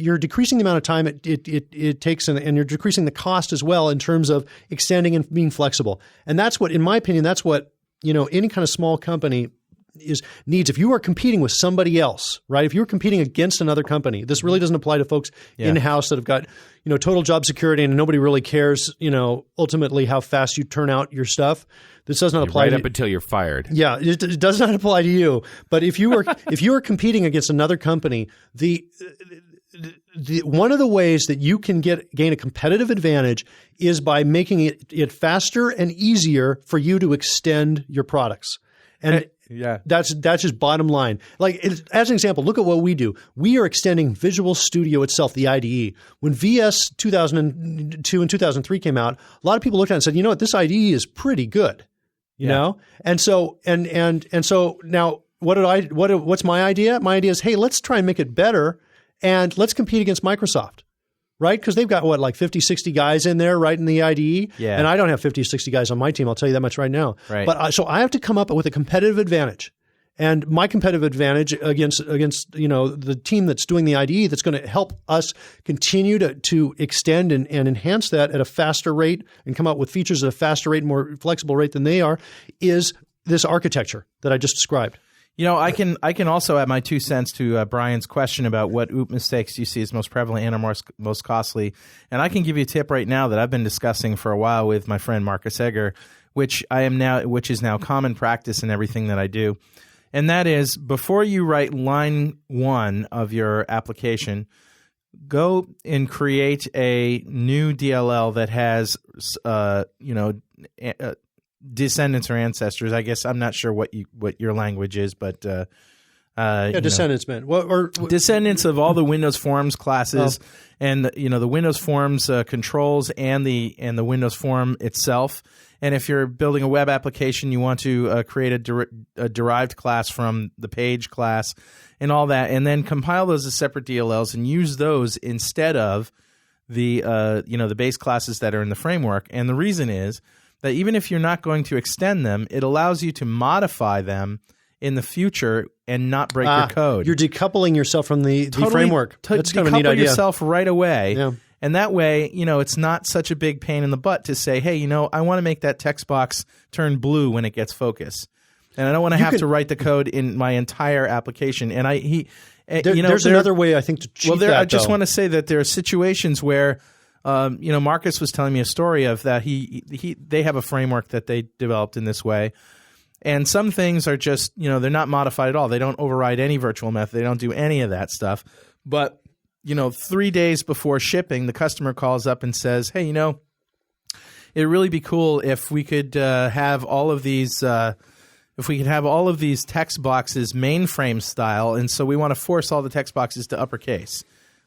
you're decreasing the amount of time it takes, and you're decreasing the cost as well in terms of extending and being flexible. And that's what, in my opinion, any kind of small company needs. If you are competing with somebody else, right? If you're competing against another company, this really doesn't apply to folks in-house that have got, total job security and nobody really cares, ultimately how fast you turn out your stuff. This does not apply up until you're fired. Yeah, it does not apply to you. But if you are competing against another company, one of the ways that you can gain a competitive advantage is by making it faster and easier for you to extend your products. And that's just bottom line. Like, as an example, look at what we do. We are extending Visual Studio itself, the IDE. When VS 2002 and 2003 came out, a lot of people looked at it and said, you know what, this IDE is pretty good. You know? And so now what's my idea? My idea is, hey, let's try and make it better, and let's compete against Microsoft. Right? Because they've got, 50, 60 guys in there, right, in the IDE? Yeah. And I don't have 50 or 60 guys on my team. I'll tell you that much right now. Right. But so I have to come up with a competitive advantage. And my competitive advantage against the team that's doing the IDE, that's going to help us continue to extend and enhance that at a faster rate and come out with features at a faster rate, more flexible rate than they are, is this architecture that I just described. I can also add my 2 cents to Brian's question about what OOP mistakes you see as most prevalent and are most costly. And I can give you a tip right now that I've been discussing for a while with my friend Marcus Egger, which is now common practice in everything that I do. And that is, before you write line 1 of your application, go and create a new DLL that has descendants or ancestors. I guess I'm not sure what your language is, but descendants meant descendants of all the Windows Forms classes, and the Windows Forms controls and the Windows Form itself. And if you're building a web application, you want to create a derived class from the page class and all that, and then compile those as separate DLLs and use those instead of the the base classes that are in the framework. And the reason is that even if you're not going to extend them, it allows you to modify them in the future and not break your code. You're decoupling yourself from the framework. That's kind of a neat idea. Decouple yourself right away. Yeah. And that way, it's not such a big pain in the butt to say, hey, I want to make that text box turn blue when it gets focus. And I don't want to have to write the code in my entire application. And there's another way, I think, to cheat that. I just want to say that there are situations where, Marcus was telling me a story of that. They have a framework that they developed in this way. And some things are just, they're not modified at all. They don't override any virtual method. They don't do any of that stuff. But 3 days before shipping, the customer calls up and says, hey, it'd really be cool if we could have all of these text boxes mainframe style. And so we want to force all the text boxes to uppercase,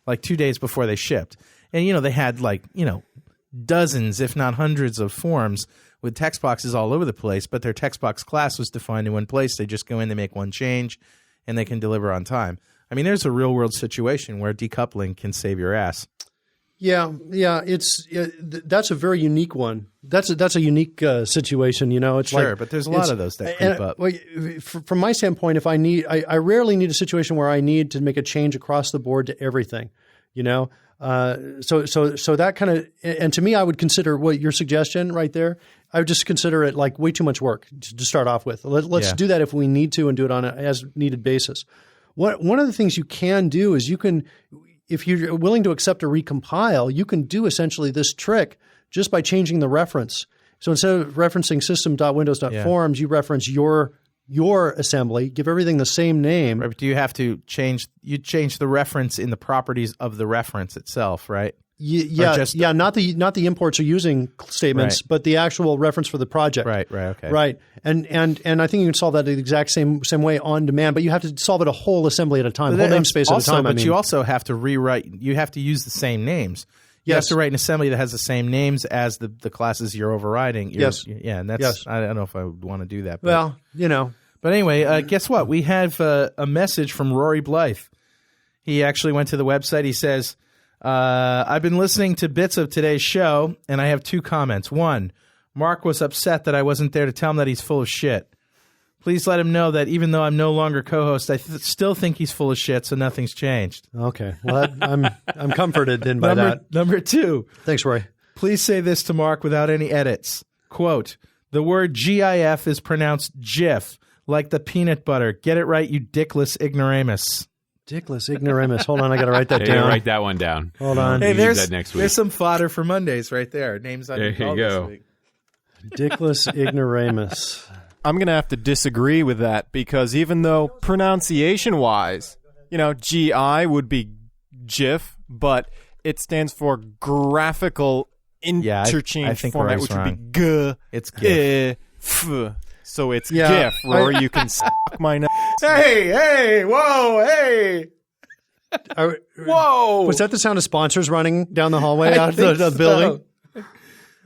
like 2 days before they shipped. And, they had dozens, if not hundreds of forms with text boxes all over the place, but their text box class was defined in one place. They just go in, they make one change, and they can deliver on time. I mean, there's a real-world situation where decoupling can save your ass. Yeah, that's a very unique one. That's a unique situation. It's sure, but there's a lot of those that creep up. Well, from my standpoint, if I rarely need a situation where I need to make a change across the board to everything. So that kind of, and to me, I would consider your suggestion right there. I would just consider it like way too much work to start off with. Let's do that if we need to, and do it on an as needed basis. One of the things you can do is if you're willing to accept a recompile, you can do essentially this trick just by changing the reference. So instead of referencing system.windows.forms, you reference your assembly, give everything the same name. Right, but do you have to change the reference in the properties of the reference itself, right? Not the imports or using statements, but the actual reference for the project. Okay. Right. And I think you can solve that the exact same way on demand, but you have to solve it a whole assembly at a time, whole namespace at a time. But you also have to rewrite. You have to use the same names. You have to write an assembly that has the same names as the classes you're overriding. And that's I don't know if I would want to do that. But, But anyway, guess what? We have a message from Rory Blythe. He actually went to the website. He says, I've been listening to bits of today's show, and I have 2 comments. 1, Mark was upset that I wasn't there to tell him that he's full of shit. Please let him know that even though I'm no longer co-host, I still think he's full of shit, so nothing's changed. Okay. Well, I'm comforted then by that. Number 2. Thanks, Roy. Please say this to Mark without any edits. Quote, the word GIF is pronounced GIF, like the peanut butter. Get it right, you dickless ignoramus. Dickless ignoramus. Hold on, I got to write that down. Write that one down. Hold on. Hey, that next week. There's some fodder for Mondays right there. Names on there you go. This week. Dickless ignoramus. I'm going to have to disagree with that because even though pronunciation-wise, GI would be GIF, but it stands for graphical interchange format, which would be G. It's GIF. So it's GIF, or you can suck my nuts. Hey, whoa, hey. Whoa. Was that the sound of sponsors running down the hallway out of the building?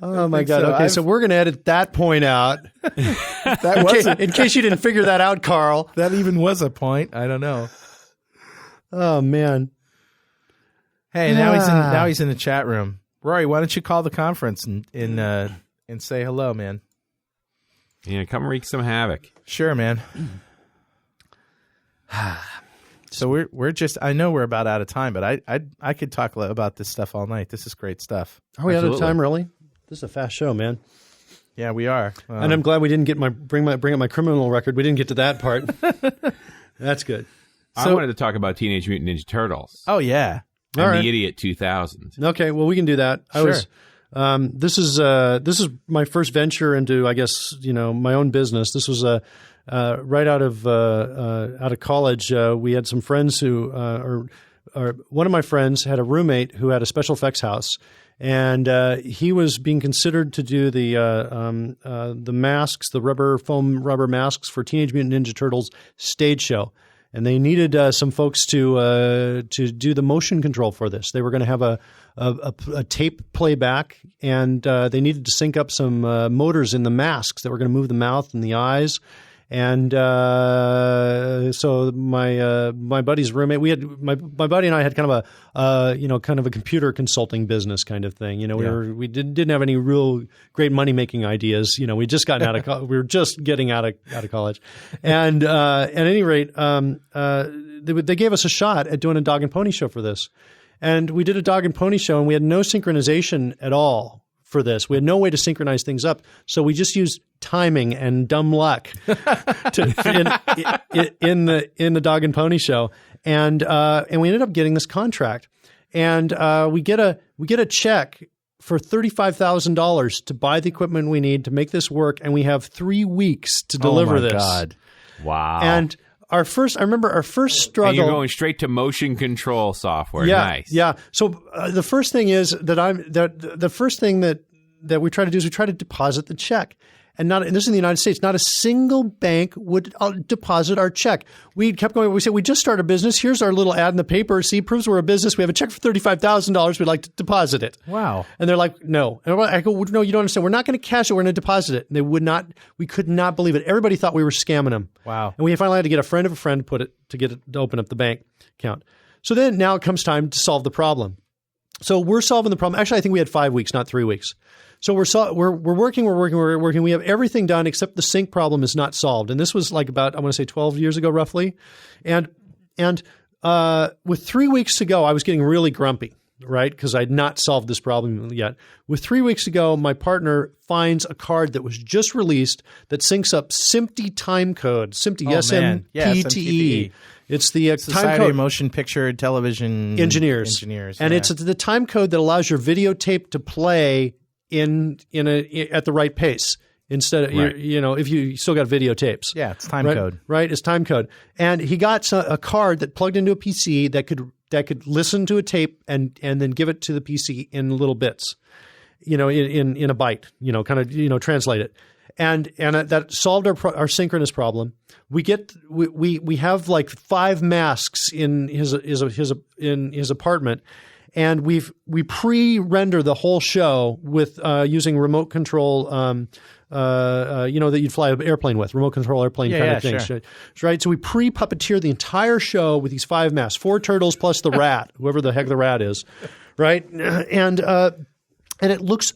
Oh, my God. So. Okay, so we're going to edit that point out. In case you didn't figure that out, Carl. That even was a point. I don't know. Oh, man. Hey, now he's in the chat room. Rory, why don't you call the conference and say hello, man? Yeah, come wreak some havoc. Sure, man. So we're just, I know we're about out of time, but I could talk about this stuff all night. This is great stuff. Are we out of time, really? This is a fast show, man. Yeah, we are. And I'm glad we didn't bring up my criminal record. We didn't get to that part. That's good. I wanted to talk about Teenage Mutant Ninja Turtles. Oh, yeah. And the Idiot 2000. Okay, well, we can do that. Sure. This is my first venture into, I guess, my own business. This was right out of college. We had some friends who one of my friends had a roommate who had a special effects house, and he was being considered to do the masks, the rubber masks for Teenage Mutant Ninja Turtles stage show. And they needed some folks to do the motion control for this. They were going to have a tape playback, and they needed to sync up some motors in the masks that were going to move the mouth and the eyes. And so my buddy's roommate, my buddy and I had kind of a computer consulting business kind of thing. We didn't have any real great money making ideas. We just gotten out of we were just getting out of college, and at any rate, they gave us a shot at doing a dog and pony show for this, and we did a dog and pony show, and we had no synchronization at all for this. We had no way to synchronize things up, so we just used timing and dumb luck in the dog and pony show, and we ended up getting this contract, and we get a check for $35,000 to buy the equipment we need to make this work, and we have 3 weeks to deliver this. Oh my God! Wow! And I remember our first struggle. And you're going straight to motion control software. Yeah, nice. Yeah. So the first thing is the first thing that we try to do is we try to deposit the check. And this is in the United States. Not a single bank would deposit our check. We kept going. We said, we just started a business. Here's our little ad in the paper. See, proves we're a business. We have a check for $35,000. We'd like to deposit it. Wow. And they're like, no. And I go, no, you don't understand. We're not going to cash it. We're going to deposit it. And they would not. We could not believe it. Everybody thought we were scamming them. Wow. And we finally had to get a friend of a friend to open up the bank account. So then now it comes time to solve the problem. So we're solving the problem. Actually, I think we had 5 weeks, not 3 weeks. So we're working. We have everything done except the sync problem is not solved. And this was like about, I want to say 12 years ago, roughly. And with 3 weeks to go, I was getting really grumpy, right? Because I'd not solved this problem yet. With 3 weeks to go, my partner finds a card that was just released that syncs up SMPTE time code. SMPTE, S-M-P-T-E. SMPTE. It's the Society time code. of Motion Picture Television Engineers. And it's the time code that allows your videotape to play at the right pace instead of, right. If you still got videotapes. Yeah, it's time right? code. Right, it's time code. And he got a card that plugged into a PC that could listen to a tape and then give it to the PC in little bits, in a byte, translate it. And that solved our synchronous problem. We have like 5 masks in his apartment, and we pre-render the whole show with using remote control, that you'd fly an airplane with, remote control airplane kind of thing, sure. Right? So we pre-puppeteer the entire show with these 5 masks, 4 turtles plus the rat, whoever the heck the rat is, right? And it looks,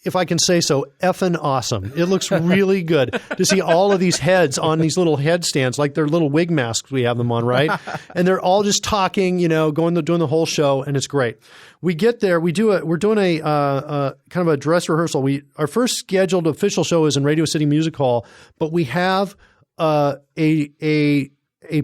if I can say so, effing awesome. It looks really good to see all of these heads on these little headstands, like they're little wig masks we have them on, right? And they're all just talking, doing the whole show, and it's great. We get there, we're doing a kind of a dress rehearsal. Our first scheduled official show is in Radio City Music Hall, but we have a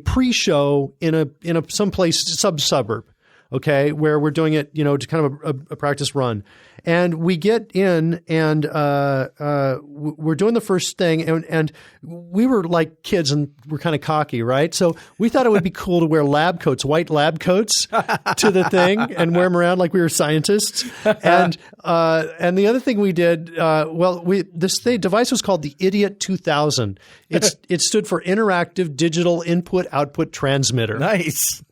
pre-show in a someplace suburb. Okay, where we're doing it, to kind of a practice run. And we get in and we're doing the first thing and we were like kids and we're kind of cocky, right? So we thought it would be cool to wear lab coats, white lab coats to the thing and wear them around like we were scientists. And the other thing we did, this device was called the Idiot 2000. It stood for Interactive Digital Input Output Transmitter. Nice.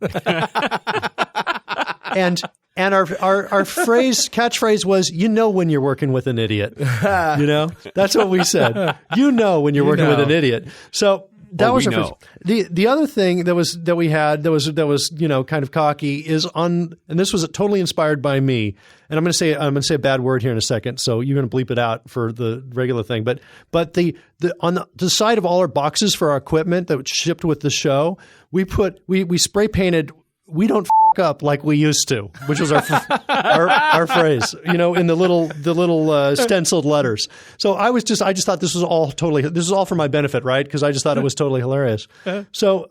And our catchphrase was, when you're working with an idiot. That's what we said. When you're working with an idiot. So that was our first. The other thing that we had that was kind of cocky is and this was totally inspired by me. And I'm going to say a bad word here in a second, so you're going to bleep it out for the regular thing. But on the side of all our boxes for our equipment that was shipped with the show, we spray painted, "We don't f*** up like we used to," which was our phrase, in the little stenciled letters. So I just thought this was all for my benefit, right? Because I just thought it was totally hilarious. So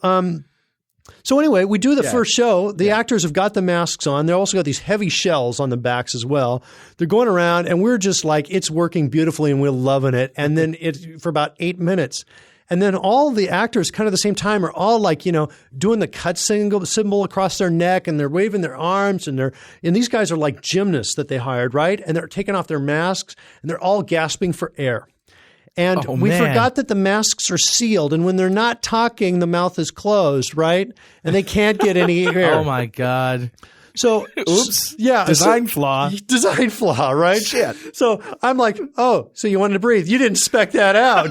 anyway, we do the first show. The actors have got the masks on. They also got these heavy shells on the backs as well. They're going around, and we're just like, it's working beautifully, and we're loving it. And then for about 8 minutes. And then all the actors kind of at the same time are all like, doing the cut symbol across their neck, and they're waving their arms, and these guys are like gymnasts that they hired, right? And they're taking off their masks, and they're all gasping for air. And we forgot that the masks are sealed, and when they're not talking, the mouth is closed, right? And they can't get any air. Oh my God. So, oops. Yeah. Design flaw, right? Shit. So I'm like, oh, so you wanted to breathe. You didn't spec that out.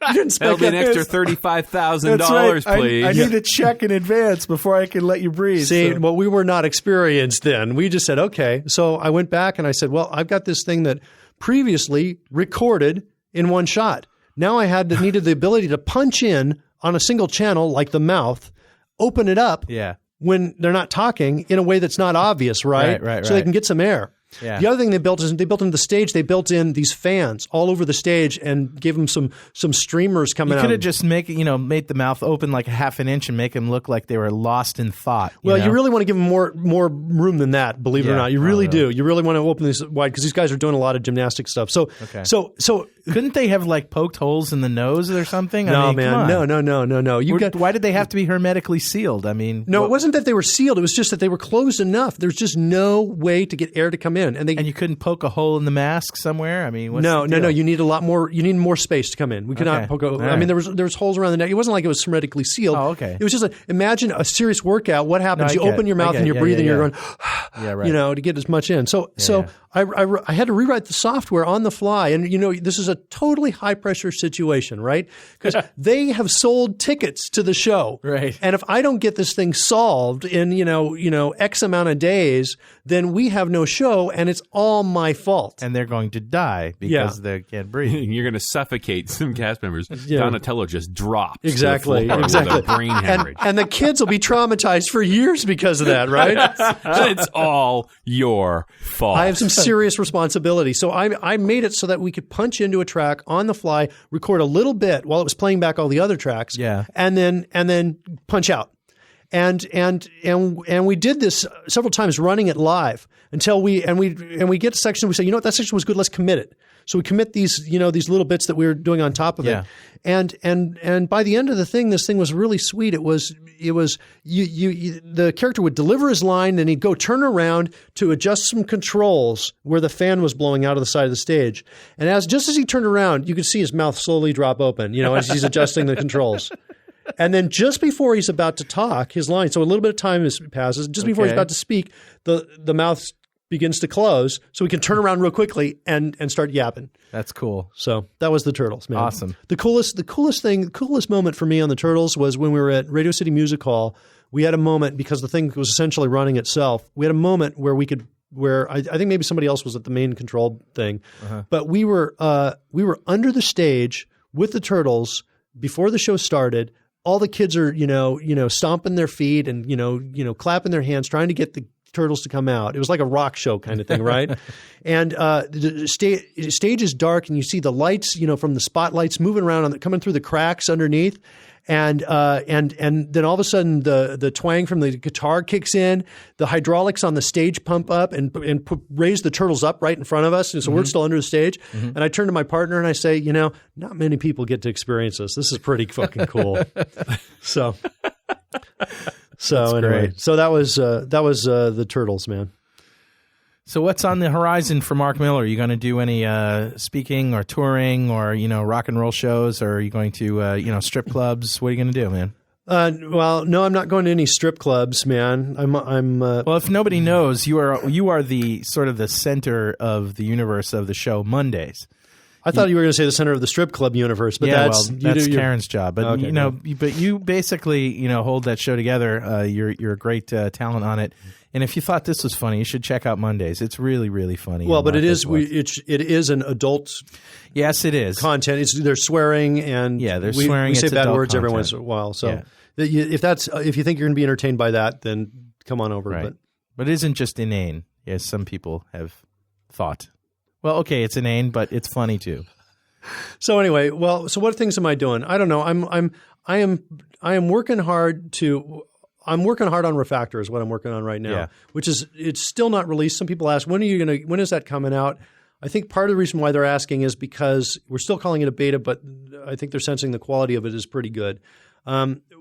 You didn't spec That'll be an extra $35,000, please. I need to check in advance before I can let you breathe. See, well, we were not experienced then. We just said, okay. So I went back and I said, well, I've got this thing that previously recorded in one shot. Now I needed the ability to punch in on a single channel like the mouth, open it up. Yeah. When they're not talking in a way that's not obvious, right? Right. So they can get some air. Yeah. The other thing they built into the stage, they built in these fans all over the stage and gave them some streamers coming out. You could have just made the mouth open like a half an inch and make them look like they were lost in thought. You really want to give them more room than that, believe it or not. You really do. You really want to open this wide because these guys are doing a lot of gymnastic stuff. So couldn't they have like poked holes in the nose or something? No, man. No. Why did they have to be hermetically sealed? I mean, no, it wasn't that they were sealed. It was just that they were closed enough. There's just no way to get air to come in. And you couldn't poke a hole in the mask somewhere? I mean, no. You need a lot more. You need more space to come in. We could not poke a hole. I mean, there was holes around the neck. It wasn't like it was hermetically sealed. Oh, okay. It was just imagine a serious workout. What happens? You open your mouth and you're breathing. You're going, yeah, right. To get as much in. So I had to rewrite the software on the fly. And, this is a totally high pressure situation, right? Because they have sold tickets to the show. Right. And if I don't get this thing solved in, X amount of days, then we have no show and it's all my fault. And they're going to die because they can't breathe. You're going to suffocate some cast members. Donatello just dropped. Exactly. With a brain hemorrhage. And the kids will be traumatized for years because of that, right? It's all your fault. I have some serious responsibility. So I made it so that we could punch into a track on the fly, record a little bit while it was playing back all the other tracks, and then punch out. And we did this several times, running it live until we get a section. We say, that section was good. Let's commit it. So we commit these little bits that we were doing on top of it. And by the end of the thing, this thing was really sweet. It was the character would deliver his line, then he'd go turn around to adjust some controls where the fan was blowing out of the side of the stage. And just as he turned around, you could see his mouth slowly drop open, as he's adjusting the controls. And then just before he's about to talk his line, so a little bit of time passes, just before he's about to speak, the mouth begins to close, so we can turn around real quickly and start yapping. That's cool. So that was the Turtles, man. Awesome. The coolest moment for me on the Turtles was when we were at Radio City Music Hall. We had a moment, because the thing was essentially running itself. We had a moment where I think maybe somebody else was at the main control thing, but we were under the stage with the Turtles before the show started. All the kids are, stomping their feet and, clapping their hands, trying to get the Turtles to come out. It was like a rock show kind of thing, right? And the stage is dark, and you see the lights, from the spotlights moving around, coming through the cracks underneath. And then all of a sudden the twang from the guitar kicks in, the hydraulics on the stage pump up and raise the Turtles up right in front of us. And so we're still under the stage. And I turn to my partner and I say, not many people get to experience this. This is pretty fucking cool. So anyway, great. so that was the Turtles, man. So what's on the horizon for Mark Miller? Are you going to do any speaking or touring or, rock and roll shows? Or are you going to, strip clubs? What are you going to do, man? Well, no, I'm not going to any strip clubs, man. Well, if nobody knows, you are the sort of the center of the universe of the show Mondays. I thought you were going to say the center of the strip club universe, but that's Karen's job. But but you basically hold that show together. You're a great talent on it. And if you thought this was funny, you should check out Mondays. It's really, really funny. Well, but it is an adult. Yes, it is content. They're swearing and they're swearing. We say bad words content every once in a while. So if you think you're going to be entertained by that, then come on over. Right. But it isn't just inane, as some people have thought. Well, okay, it's inane, but it's funny too. So anyway, so what things am I doing? I don't know. I am working hard to. I'm working hard on Refactor is what I'm working on right now, which is it's still not released. Some people ask, when is that coming out? I think part of the reason why they're asking is because we're still calling it a beta, but I think they're sensing the quality of it is pretty good.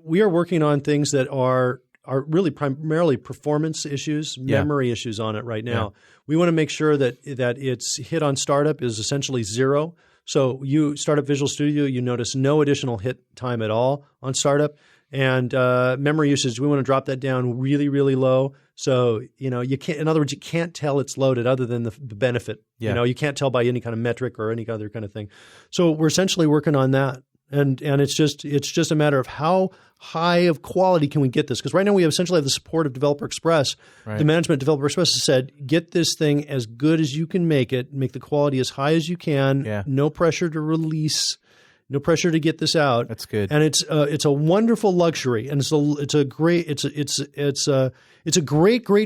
We are working on things that are really primarily performance issues, memory issues on it right now. Yeah. We want to make sure that its hit on startup is essentially 0. So you start up Visual Studio, you notice no additional hit time at all on startup. And memory usage, we want to drop that down really, really low. So, you can't, in other words, you can't tell it's loaded other than the benefit. Yeah. You can't tell by any kind of metric or any other kind of thing. So we're essentially working on that. And it's just a matter of how high of quality can we get this? Because right now we essentially have the support of Developer Express. Right. The management of Developer Express has said, get this thing as good as you can make it, make the quality as high as you can, no pressure to release, no pressure to get this out. That's good. And it's a wonderful luxury, and it's a great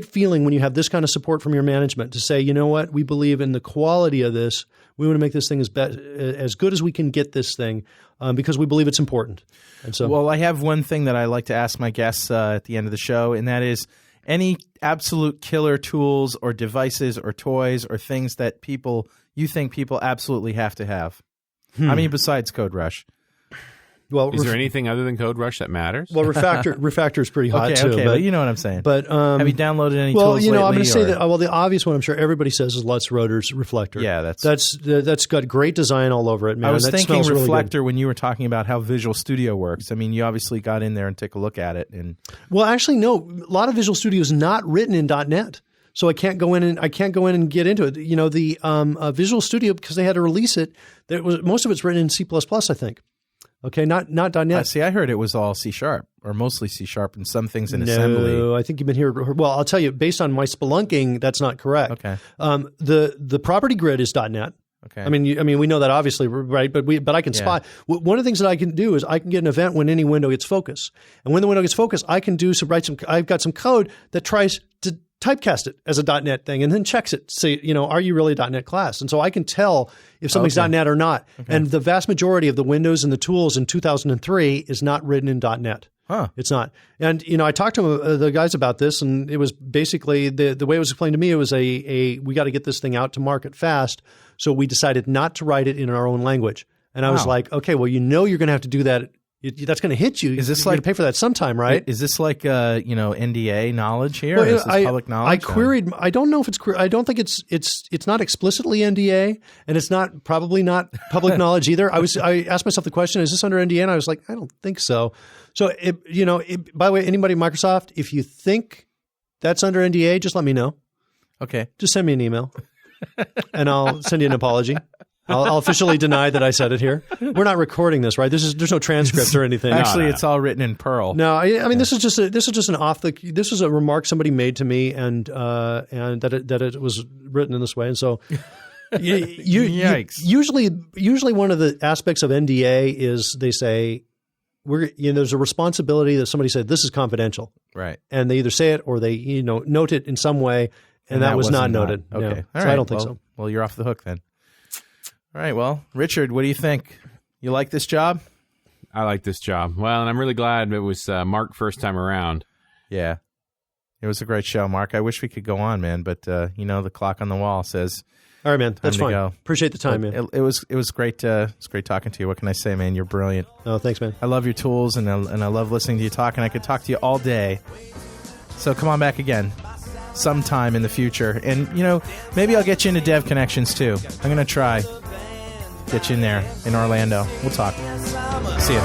feeling when you have this kind of support from your management to say, you know what, we believe in the quality of this. We want to make this thing as good as we can get this thing because we believe it's important. And so, well, I have one thing that I like to ask my guests at the end of the show, and that is any absolute killer tools or devices or toys or things that you think people absolutely have to have. I mean, besides CodeRush. Well, is there anything other than CodeRush that matters? Well, Refactor is pretty hot too. Okay, but you know what I'm saying. But have you downloaded any tools lately? I'm going to say that. Well, the obvious one I'm sure everybody says is Lutz Rotor's Reflector. Yeah, that's got great design all over it, man. I was thinking Reflector really when you were talking about how Visual Studio works. I mean, you obviously got in there and took a look at it. Well, actually, no. A lot of Visual Studio is not written in .NET. So I can't go in and get into it. The Visual Studio, because they had to release it, most of it's written in C++, I think. Okay, not .NET. See, I heard it was all C# or mostly C# and some things in assembly. No, I think you've been here. Well, I'll tell you, based on my spelunking, that's not correct. Okay. The property grid is .NET. Okay. I mean, we know that obviously, right? But I can spot. One of the things that I can do is I can get an event when any window gets focused, and when the window gets focused, I can I've got some code that tries to typecast it as a .NET thing and then checks it. Say, are you really a .NET class? And so I can tell if something's .NET or not. Okay. And the vast majority of the Windows and the tools in 2003 is not written in .NET. Huh. It's not. And, I talked to the guys about this, and it was basically the way it was explained to me, it was we got to get this thing out to market fast. So we decided not to write it in our own language. And I was like, okay, well, you're going to have to do that. That's going to hit you. Is this you're going to pay for that sometime, right? Is this like NDA knowledge here? Well, or is this public knowledge? I queried. I don't know if it's. I don't think it's not explicitly NDA, and it's probably not public knowledge either. I asked myself the question: is this under NDA? And I was like, I don't think so. So by the way, anybody at Microsoft, if you think that's under NDA, just let me know. Okay, just send me an email, and I'll send you an apology. I'll officially deny that I said it here. We're not recording this, right? There's no transcript or anything. Actually, it's all written in Perl. No, I mean this is just this was a remark somebody made to me, and that it was written in this way, and so. Yikes! Usually, one of the aspects of NDA is they say there's a responsibility that somebody said this is confidential, right? And they either say it or they note it in some way, and that was not noted. Okay, no. all right. So I don't think so. Well, you're off the hook then. All right. Well, Richard, what do you think? You like this job? I like this job. Well, and I'm really glad it was Mark first time around. Yeah. It was a great show, Mark. I wish we could go on, man, but the clock on the wall says all right, man. That's fine. Go. Appreciate the time, man. It was great. It's great talking to you. What can I say, man? You're brilliant. Oh, thanks, man. I love your tools, and I love listening to you talk, and I could talk to you all day. So come on back again sometime in the future. And, maybe I'll get you into Dev Connections, too. I'm going to try. Get you in there in Orlando. We'll talk. See you.